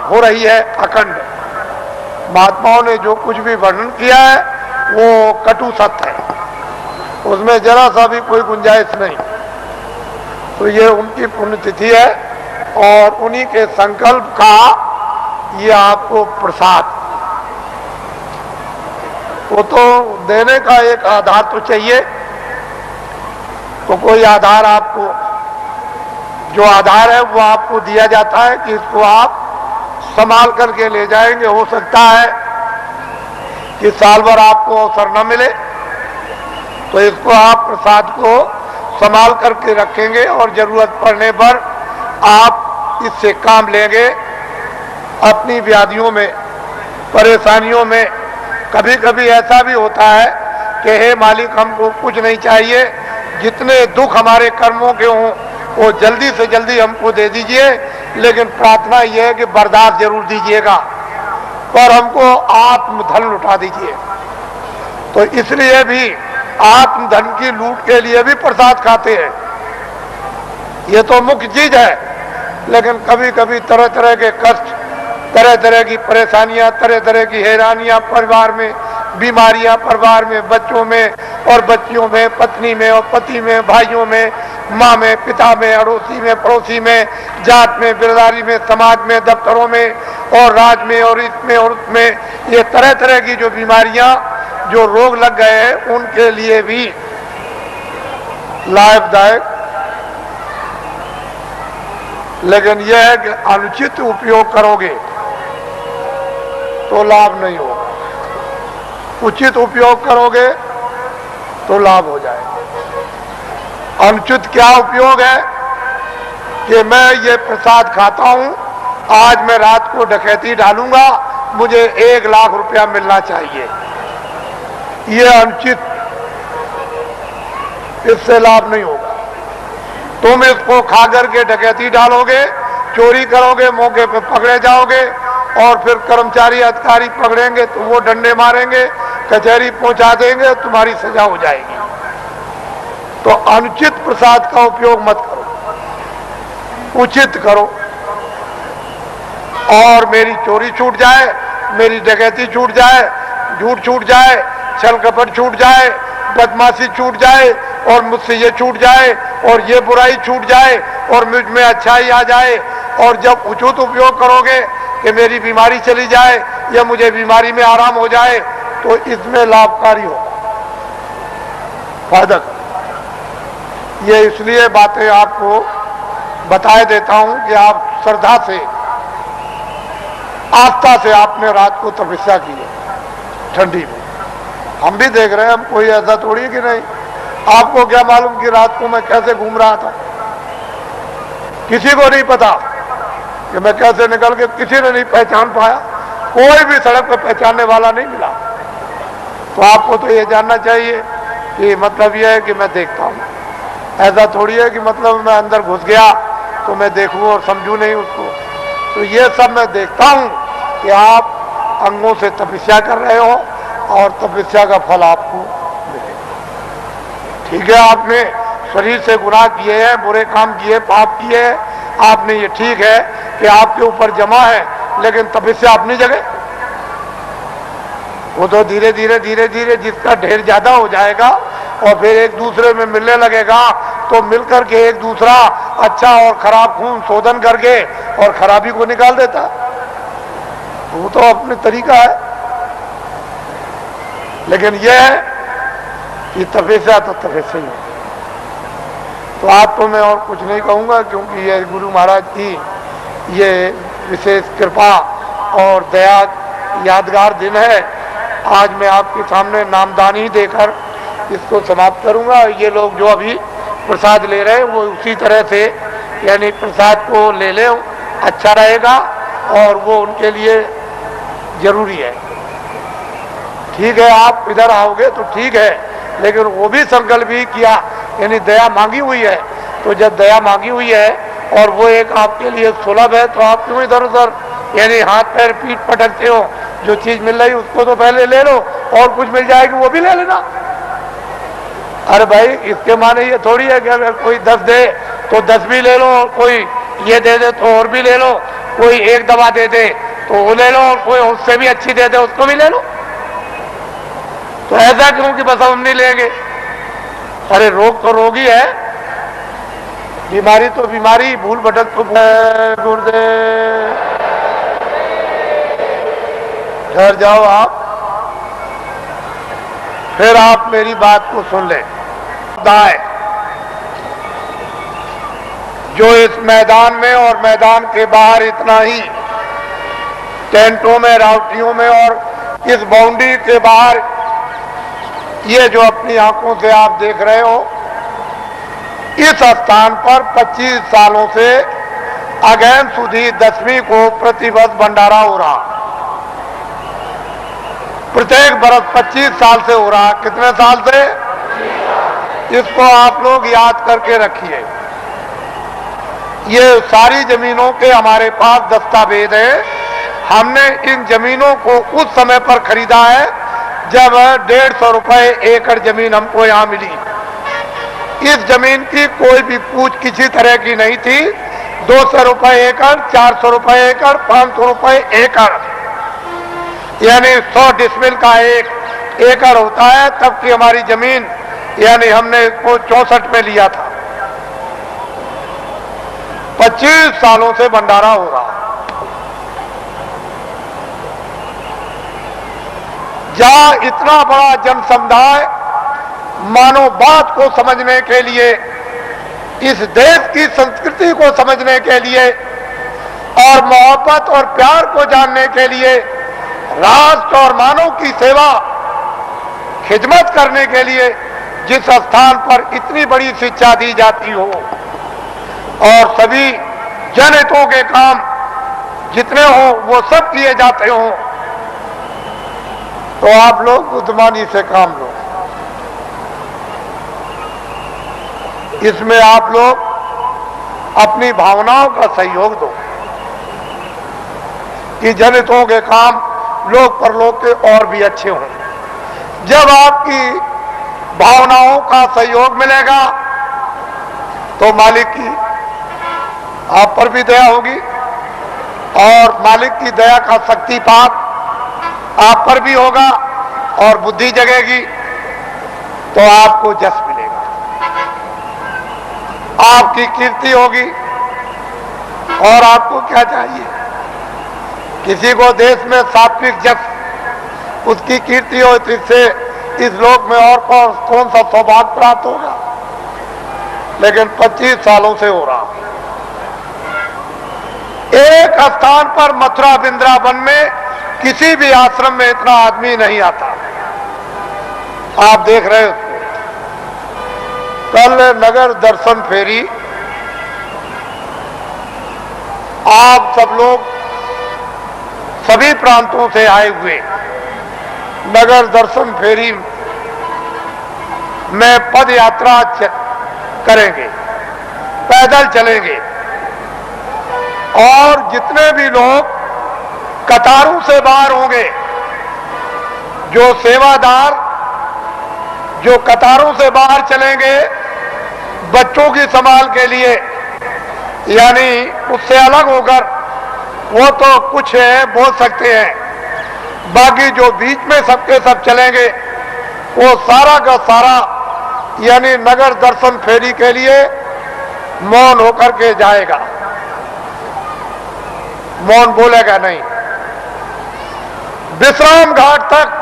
हो रही है अखंड। महात्माओं ने जो कुछ भी वर्णन किया है वो कटु सत्य है, उसमें जरा सा भी कोई गुंजाइश नहीं। तो ये उनकी पुण्यतिथि है और उन्हीं के संकल्प का ये आपको प्रसाद, वो तो देने का एक आधार तो चाहिए। तो कोई आधार आपको, जो आधार है वो आपको दिया जाता है कि इसको आप संभाल करके ले जाएंगे। हो सकता है कि साल भर आपको अवसर न मिले, तो इसको आप प्रसाद को संभाल करके रखेंगे और जरूरत पड़ने पर आप इससे काम लेंगे। अपनी व्याधियों में, परेशानियों में कभी कभी ऐसा भी होता है कि हे मालिक, हमको कुछ नहीं चाहिए, जितने दुख हमारे कर्मों के हों वो जल्दी से जल्दी हमको दे दीजिए, लेकिन प्रार्थना यह है कि बर्दाश्त जरूर दीजिएगा और हमको आत्मधन लुटा दीजिए। तो इसलिए भी आत्मधन की लूट के लिए भी प्रसाद खाते हैं, ये तो मुख्य चीज है। लेकिन कभी कभी तरह तरह के कष्ट, तरह तरह की परेशानियां, तरह तरह की हैरानियां परिवार में, बीमारियां परिवार में, बच्चों में और बच्चियों में, पत्नी में और पति में, भाइयों में, माँ में, पिता में, अड़ोसी में, पड़ोसी में, जात में, बिरदारी में, समाज में, दफ्तरों में और राज में और इसमें और उसमें, ये तरह तरह की जो बीमारियां, जो रोग लग गए हैं, उनके लिए भी लाभदायक। लेकिन यह है कि अनुचित उपयोग करोगे तो लाभ नहीं होगा, उचित उपयोग करोगे तो लाभ हो जाएगा। अनुचित क्या उपयोग है कि मैं ये प्रसाद खाता हूं, आज मैं रात को डकैती डालूंगा, मुझे 1 लाख रुपया मिलना चाहिए, ये अनुचित, इससे लाभ नहीं होगा। तुम इसको खा करके डकैती डालोगे, चोरी करोगे, मौके पे पकड़े जाओगे और फिर कर्मचारी अधिकारी पकड़ेंगे तो वो डंडे मारेंगे, कचहरी पहुंचा देंगे, तुम्हारी सजा हो जाएगी। तो अनुचित प्रसाद का उपयोग मत करो, उचित करो। और मेरी चोरी छूट जाए, मेरी डकैती छूट जाए, झूठ छूट जाए, छल कपट छूट जाए, बदमाशी छूट जाए और मुझसे ये छूट जाए और ये बुराई छूट जाए और मुझ में अच्छाई आ जाए। और जब उचित उपयोग करोगे कि मेरी बीमारी चली जाए या मुझे बीमारी में आराम हो जाए, तो इसमें लाभकारी होगा, फायदा। ये इसलिए बातें आपको बताए देता हूं कि आप श्रद्धा से, आस्था से आपने रात को तपस्या की है ठंडी में। हम भी देख रहे हैं, हम कोई ऐसा थोड़ी कि नहीं। आपको क्या मालूम कि रात को मैं कैसे घूम रहा था, किसी को नहीं पता कि मैं कैसे निकल के, किसी ने नहीं पहचान पाया, कोई भी सड़क पर पहचानने वाला नहीं मिला। तो आपको तो ये जानना चाहिए कि मतलब ये है कि मैं देखता हूँ, ऐसा थोड़ी है कि मतलब मैं अंदर घुस गया तो मैं देखूँ और समझूँ नहीं उसको। तो ये सब मैं देखता हूँ कि आप अंगों से तपस्या कर रहे हो और तपस्या का फल आपको मिलेगा। ठीक है, आपने शरीर से गुनाह किए हैं, बुरे काम किए, पाप किए हैं, आपने, ये ठीक है कि आपके ऊपर जमा है, लेकिन तपस्या अपनी जगह। वो तो धीरे धीरे धीरे धीरे जिसका ढेर ज्यादा हो जाएगा और फिर एक दूसरे में मिलने लगेगा, तो मिलकर के एक दूसरा अच्छा और खराब खून शोधन करके और खराबी को निकाल देता। वो तो अपने तरीका है। लेकिन यह है कि तपस्या तो तपस्या ही है। तो आपको मैं और कुछ नहीं कहूँगा, क्योंकि ये गुरु महाराज की ये विशेष कृपा और दया यादगार दिन है। आज मैं आपके सामने नामदान ही देकर इसको समाप्त करूँगा। ये लोग जो अभी प्रसाद ले रहे हैं वो उसी तरह से, यानी प्रसाद को ले लें, अच्छा रहेगा और वो उनके लिए जरूरी है। ठीक है, आप इधर आओगे तो ठीक है, लेकिन वो भी संकल्प ही किया, यानी दया मांगी हुई है। तो जब दया मांगी हुई है और वो एक आपके लिए सुलभ है, तो आप क्यों इधर उधर यानी हाथ पैर पीठ पटकते हो? जो चीज मिल रही उसको तो पहले ले लो, और कुछ मिल जाएगी वो भी ले लेना। अरे भाई, इसके माने ये थोड़ी है कि अगर कोई 10 दे तो 10 भी ले लो, कोई ये दे दे तो और भी ले लो, कोई एक दवा दे दे तो वो ले लो, और कोई उससे भी अच्छी दे दे उसको भी ले लो। तो ऐसा क्यों कि बस हम नहीं लेंगे? अरे रोग तो रोग ही है, बीमारी तो बीमारी, भूल भटक तो गुरुदेव। घर जाओ आप, फिर आप मेरी बात को सुन लें। दाए जो इस मैदान में और मैदान के बाहर इतना ही टेंटों में, रावटियों में और इस बाउंड्री के बाहर ये जो अपनी आंखों से आप देख रहे हो, इस स्थान पर 25 सालों से अगैन सुधी 10वीं को प्रतिवर्ष भंडारा हो रहा। प्रत्येक बरस 25 साल से हो रहा। कितने साल से? इसको आप लोग याद करके रखिए। ये सारी जमीनों के हमारे पास दस्तावेज है। हमने इन जमीनों को उस समय पर खरीदा है जब 150 रुपए एकड़ जमीन हमको यहां मिली। इस जमीन की कोई भी पूछ किसी तरह की नहीं थी। 200 रुपए एकड़, 400 रुपए एकड़, 500 रुपए एकड़, यानी 100 डिसमिल का एक एकड़ होता है। तब की हमारी जमीन, यानी हमने इसको 64 में लिया था। 25 सालों से भंडारा हो रहा। जहां इतना बड़ा जन समुदाय मानव बात को समझने के लिए, इस देश की संस्कृति को समझने के लिए और मोहब्बत और प्यार को जानने के लिए, राष्ट्र और मानव की सेवा खिदमत करने के लिए जिस स्थान पर इतनी बड़ी शिक्षा दी जाती हो और सभी जनहितों के काम जितने हो वो सब किए जाते हो, तो आप लोग बुद्धिमानी से काम लो। इसमें आप लोग अपनी भावनाओं का सहयोग दो कि जनहितों के काम लोक परलोक के और भी अच्छे हों। जब आपकी भावनाओं का सहयोग मिलेगा तो मालिक की आप पर भी दया होगी और मालिक की दया का शक्तिपात आप पर भी होगा और बुद्धि जगेगी तो आपको जस मिलेगा, आपकी कीर्ति होगी। और आपको क्या चाहिए? किसी को देश में सात्विक जस, उसकी कीर्ति हो, इससे इस लोक में और कौन सा सौभाग्य प्राप्त होगा? लेकिन 25 सालों से हो रहा। एक स्थान पर मथुरा वृंदावन में किसी भी आश्रम में इतना आदमी नहीं आता। आप देख रहे हो कल नगर दर्शन फेरी, आप सब लोग सभी प्रांतों से आए हुए नगर दर्शन फेरी में पद यात्रा करेंगे, पैदल चलेंगे और जितने भी लोग कतारों से बाहर होंगे, जो सेवादार जो कतारों से बाहर चलेंगे बच्चों की संभाल के लिए, यानी उससे अलग होकर वो तो कुछ है बोल सकते हैं, बाकी जो बीच में सबके सब चलेंगे वो सारा का सारा यानी नगर दर्शन फेरी के लिए मौन होकर के जाएगा, मौन बोलेगा नहीं। विश्राम घाट तक,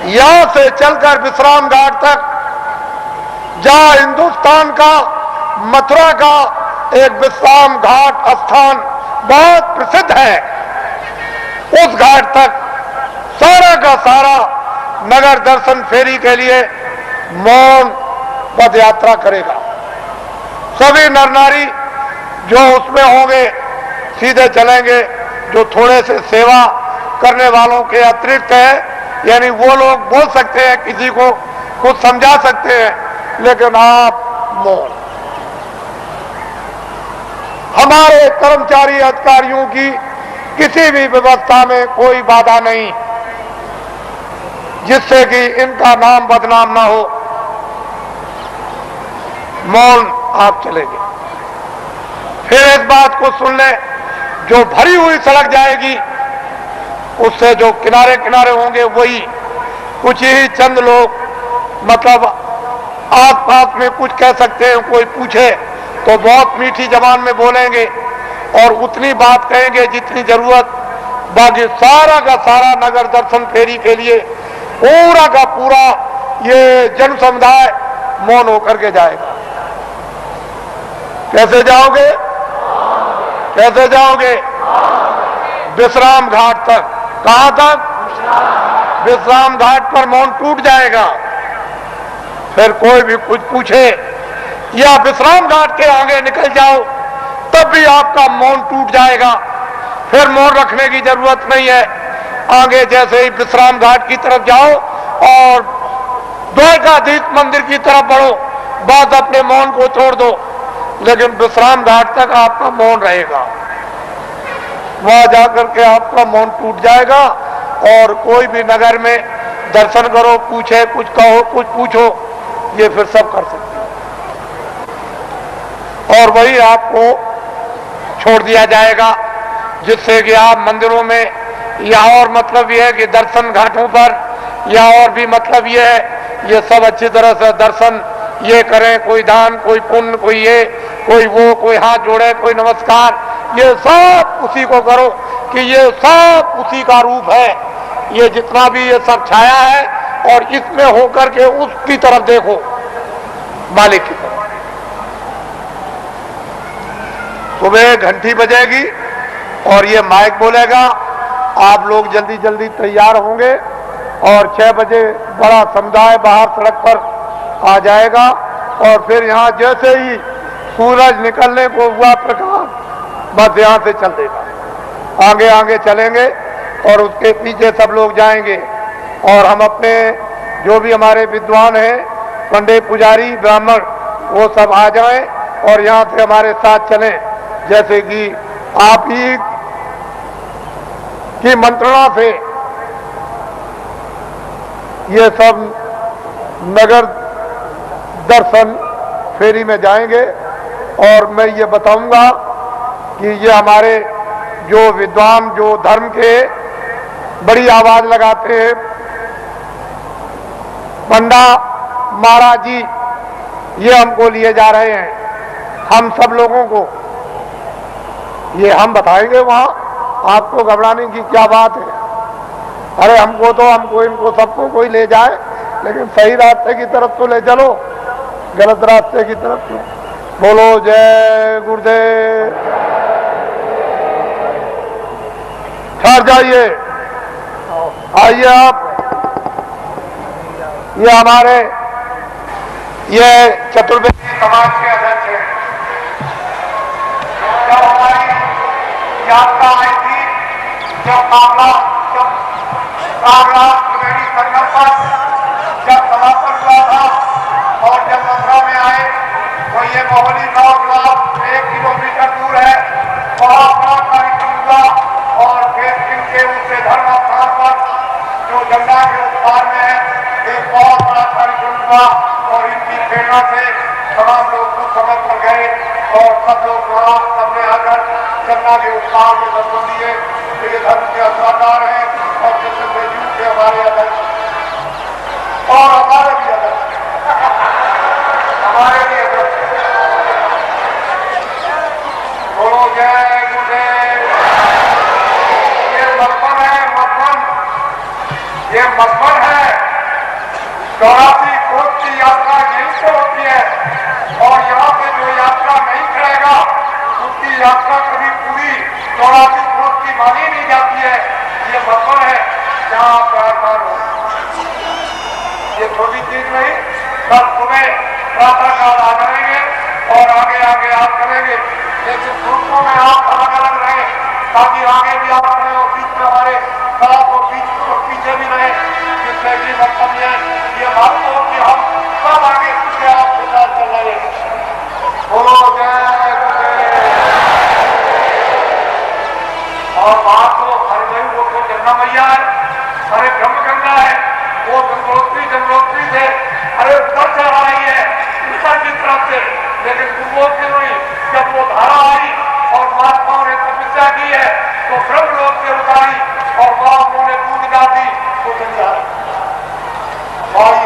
यहां से चलकर विश्राम घाट तक, जहां हिंदुस्तान का मथुरा का एक विश्राम घाट स्थान बहुत प्रसिद्ध है, उस घाट तक सारा का सारा नगर दर्शन फेरी के लिए मौन पद यात्रा करेगा। सभी नर नारी जो उसमें होंगे सीधे चलेंगे, जो थोड़े से सेवा करने वालों के अतिरिक्त है, यानी वो लोग बोल सकते हैं, किसी को कुछ समझा सकते हैं, लेकिन आप मौन। हमारे कर्मचारी अधिकारियों की किसी भी व्यवस्था में कोई बाधा नहीं जिससे कि इनका नाम बदनाम ना हो। मौन आप चलेंगे। फिर इस बात को सुन लें, जो भरी हुई सड़क जाएगी उससे जो किनारे किनारे होंगे वही कुछ ही चंद लोग मतलब आस पास में कुछ कह सकते हैं, कोई पूछे तो बहुत मीठी जबान में बोलेंगे और उतनी बात कहेंगे जितनी जरूरत, बाकी सारा का सारा नगर दर्शन फेरी के लिए पूरा का पूरा ये जन समुदाय मौन होकर के जाएगा। कैसे जाओगे? कैसे जाओगे? विश्राम घाट तक। कहां तक? विश्राम घाट पर मौन टूट जाएगा। फिर कोई भी कुछ पूछे या विश्राम घाट के आगे निकल जाओ तब भी आपका मौन टूट जाएगा। फिर मौन रखने की जरूरत नहीं है। आगे जैसे ही विश्राम घाट की तरफ जाओ और द्वारकाधीश मंदिर की तरफ बढ़ो, बस अपने मौन को छोड़ दो, लेकिन विश्राम घाट तक आपका मौन रहेगा। वहां जाकर के आपका मौन टूट जाएगा और कोई भी नगर में दर्शन करो, पूछे, कुछ कहो, कुछ पूछो, ये फिर सब कर सकते हो। और वही आपको छोड़ दिया जाएगा, जिससे कि आप मंदिरों में या और मतलब यह है कि दर्शन घाटों पर या और भी मतलब यह है, ये सब अच्छी तरह से दर्शन ये करें, कोई दान, कोई पुण्य, कोई ये, कोई वो, कोई हाथ जोड़े, कोई नमस्कार, ये सब उसी को करो कि ये सब उसी का रूप है। ये जितना भी ये सब छाया है और इसमें होकर के उसकी तरफ देखो, मालिक की तरफ। सुबह घंटी बजेगी और ये माइक बोलेगा, आप लोग जल्दी जल्दी तैयार होंगे और 6 बजे बड़ा समुदाय बाहर सड़क पर आ जाएगा और फिर यहाँ जैसे ही सूरज निकलने को हुआ प्रकाश, बस यहाँ से चल देगा। आगे आगे चलेंगे और उसके पीछे सब लोग जाएंगे और हम अपने जो भी हमारे विद्वान हैं, पंडित, पुजारी, ब्राह्मण, वो सब आ जाएं और यहाँ से हमारे साथ चलें। जैसे कि आप ही की मंत्रणा से ये सब नगर दर्शन फेरी में जाएंगे और मैं ये बताऊंगा कि ये हमारे जो विद्वान, जो धर्म के बड़ी आवाज लगाते हैं, पंडा महाराज जी, ये हमको लिए जा रहे हैं। हम सब लोगों को ये हम बताएंगे वहां, आपको घबराने की क्या बात है। अरे हमको तो, हमको, इनको, सबको कोई ले जाए, लेकिन सही रास्ते की तरफ तो ले चलो, गलत रास्ते की तरफ तो। बोलो जय गुरुदेव। ठहर जाइए, आइए आप। ये हमारे ये चतुर्वेदी समाज के अध्यक्ष हैं। जब हमारी यात्रा आई थी, जब मामला त्रिवेणी संगम पर जब समापन हुआ था और जब मथुरा में आए तो ये मोहली गांव जो आप 1 किलोमीटर दूर है, वहां बड़ा कार्यक्रम हुआ और फिर इनके उनसे धर्म स्थान पर जो गंगा के उस पार में है, एक बहुत बड़ा कार्यक्रम हुआ और इनकी प्रेरणा से तमाम लोग कुछ समय पर गए और सब लोग वहां सबने आकर गंगा के उस पार में दर्शन दिए। ये धर्म के अवतार हैं और चतुर्वेदियों के हमारे अध्यक्ष और हमारे भी अध्यक्ष, हमारे भी अध्यक्ष। बोलो जय गुरुदेव। ये मधुबन है, मधुबन, ये मधुबन है। 84 कोस की यात्रा यहीं से होती है और यहाँ से जो यात्रा नहीं करेगा उसकी यात्रा कभी पूरी 84 कोस की मानी नहीं जाती है। ये मधुबन है जहाँ आप प्रार्थना हो। ये छोटी चीज नहीं, कल सुबह प्रातः काल आ जाएंगे और आगे आगे आप करेंगे, लेकिन ग्रुपों में आप अलग अलग रहे ताकि आगे भी आप रहे और बीच में हमारे साथ और बीच और पीछे भी रहे, जिससे कि मतलब ये मालूम हो कि हम सब आगे पीछे आपके साथ चल रहे हैं। बोलो जय गुरुदेव। और बात तो अरे भाई वो तो गंगा मैया है, अरे ब्रह्म गंगा है, वो गंगोत्री से अरे उतर चढ़ आई है ऊपर की तरफ से, लेकिन पूर्वों की नहीं। जब वो धारा आई और महात्माओं ने तपस्या की है तो ब्रह्म लोक से उतारी और मां उन्होंने दूध ना दी तो नहीं आ रही।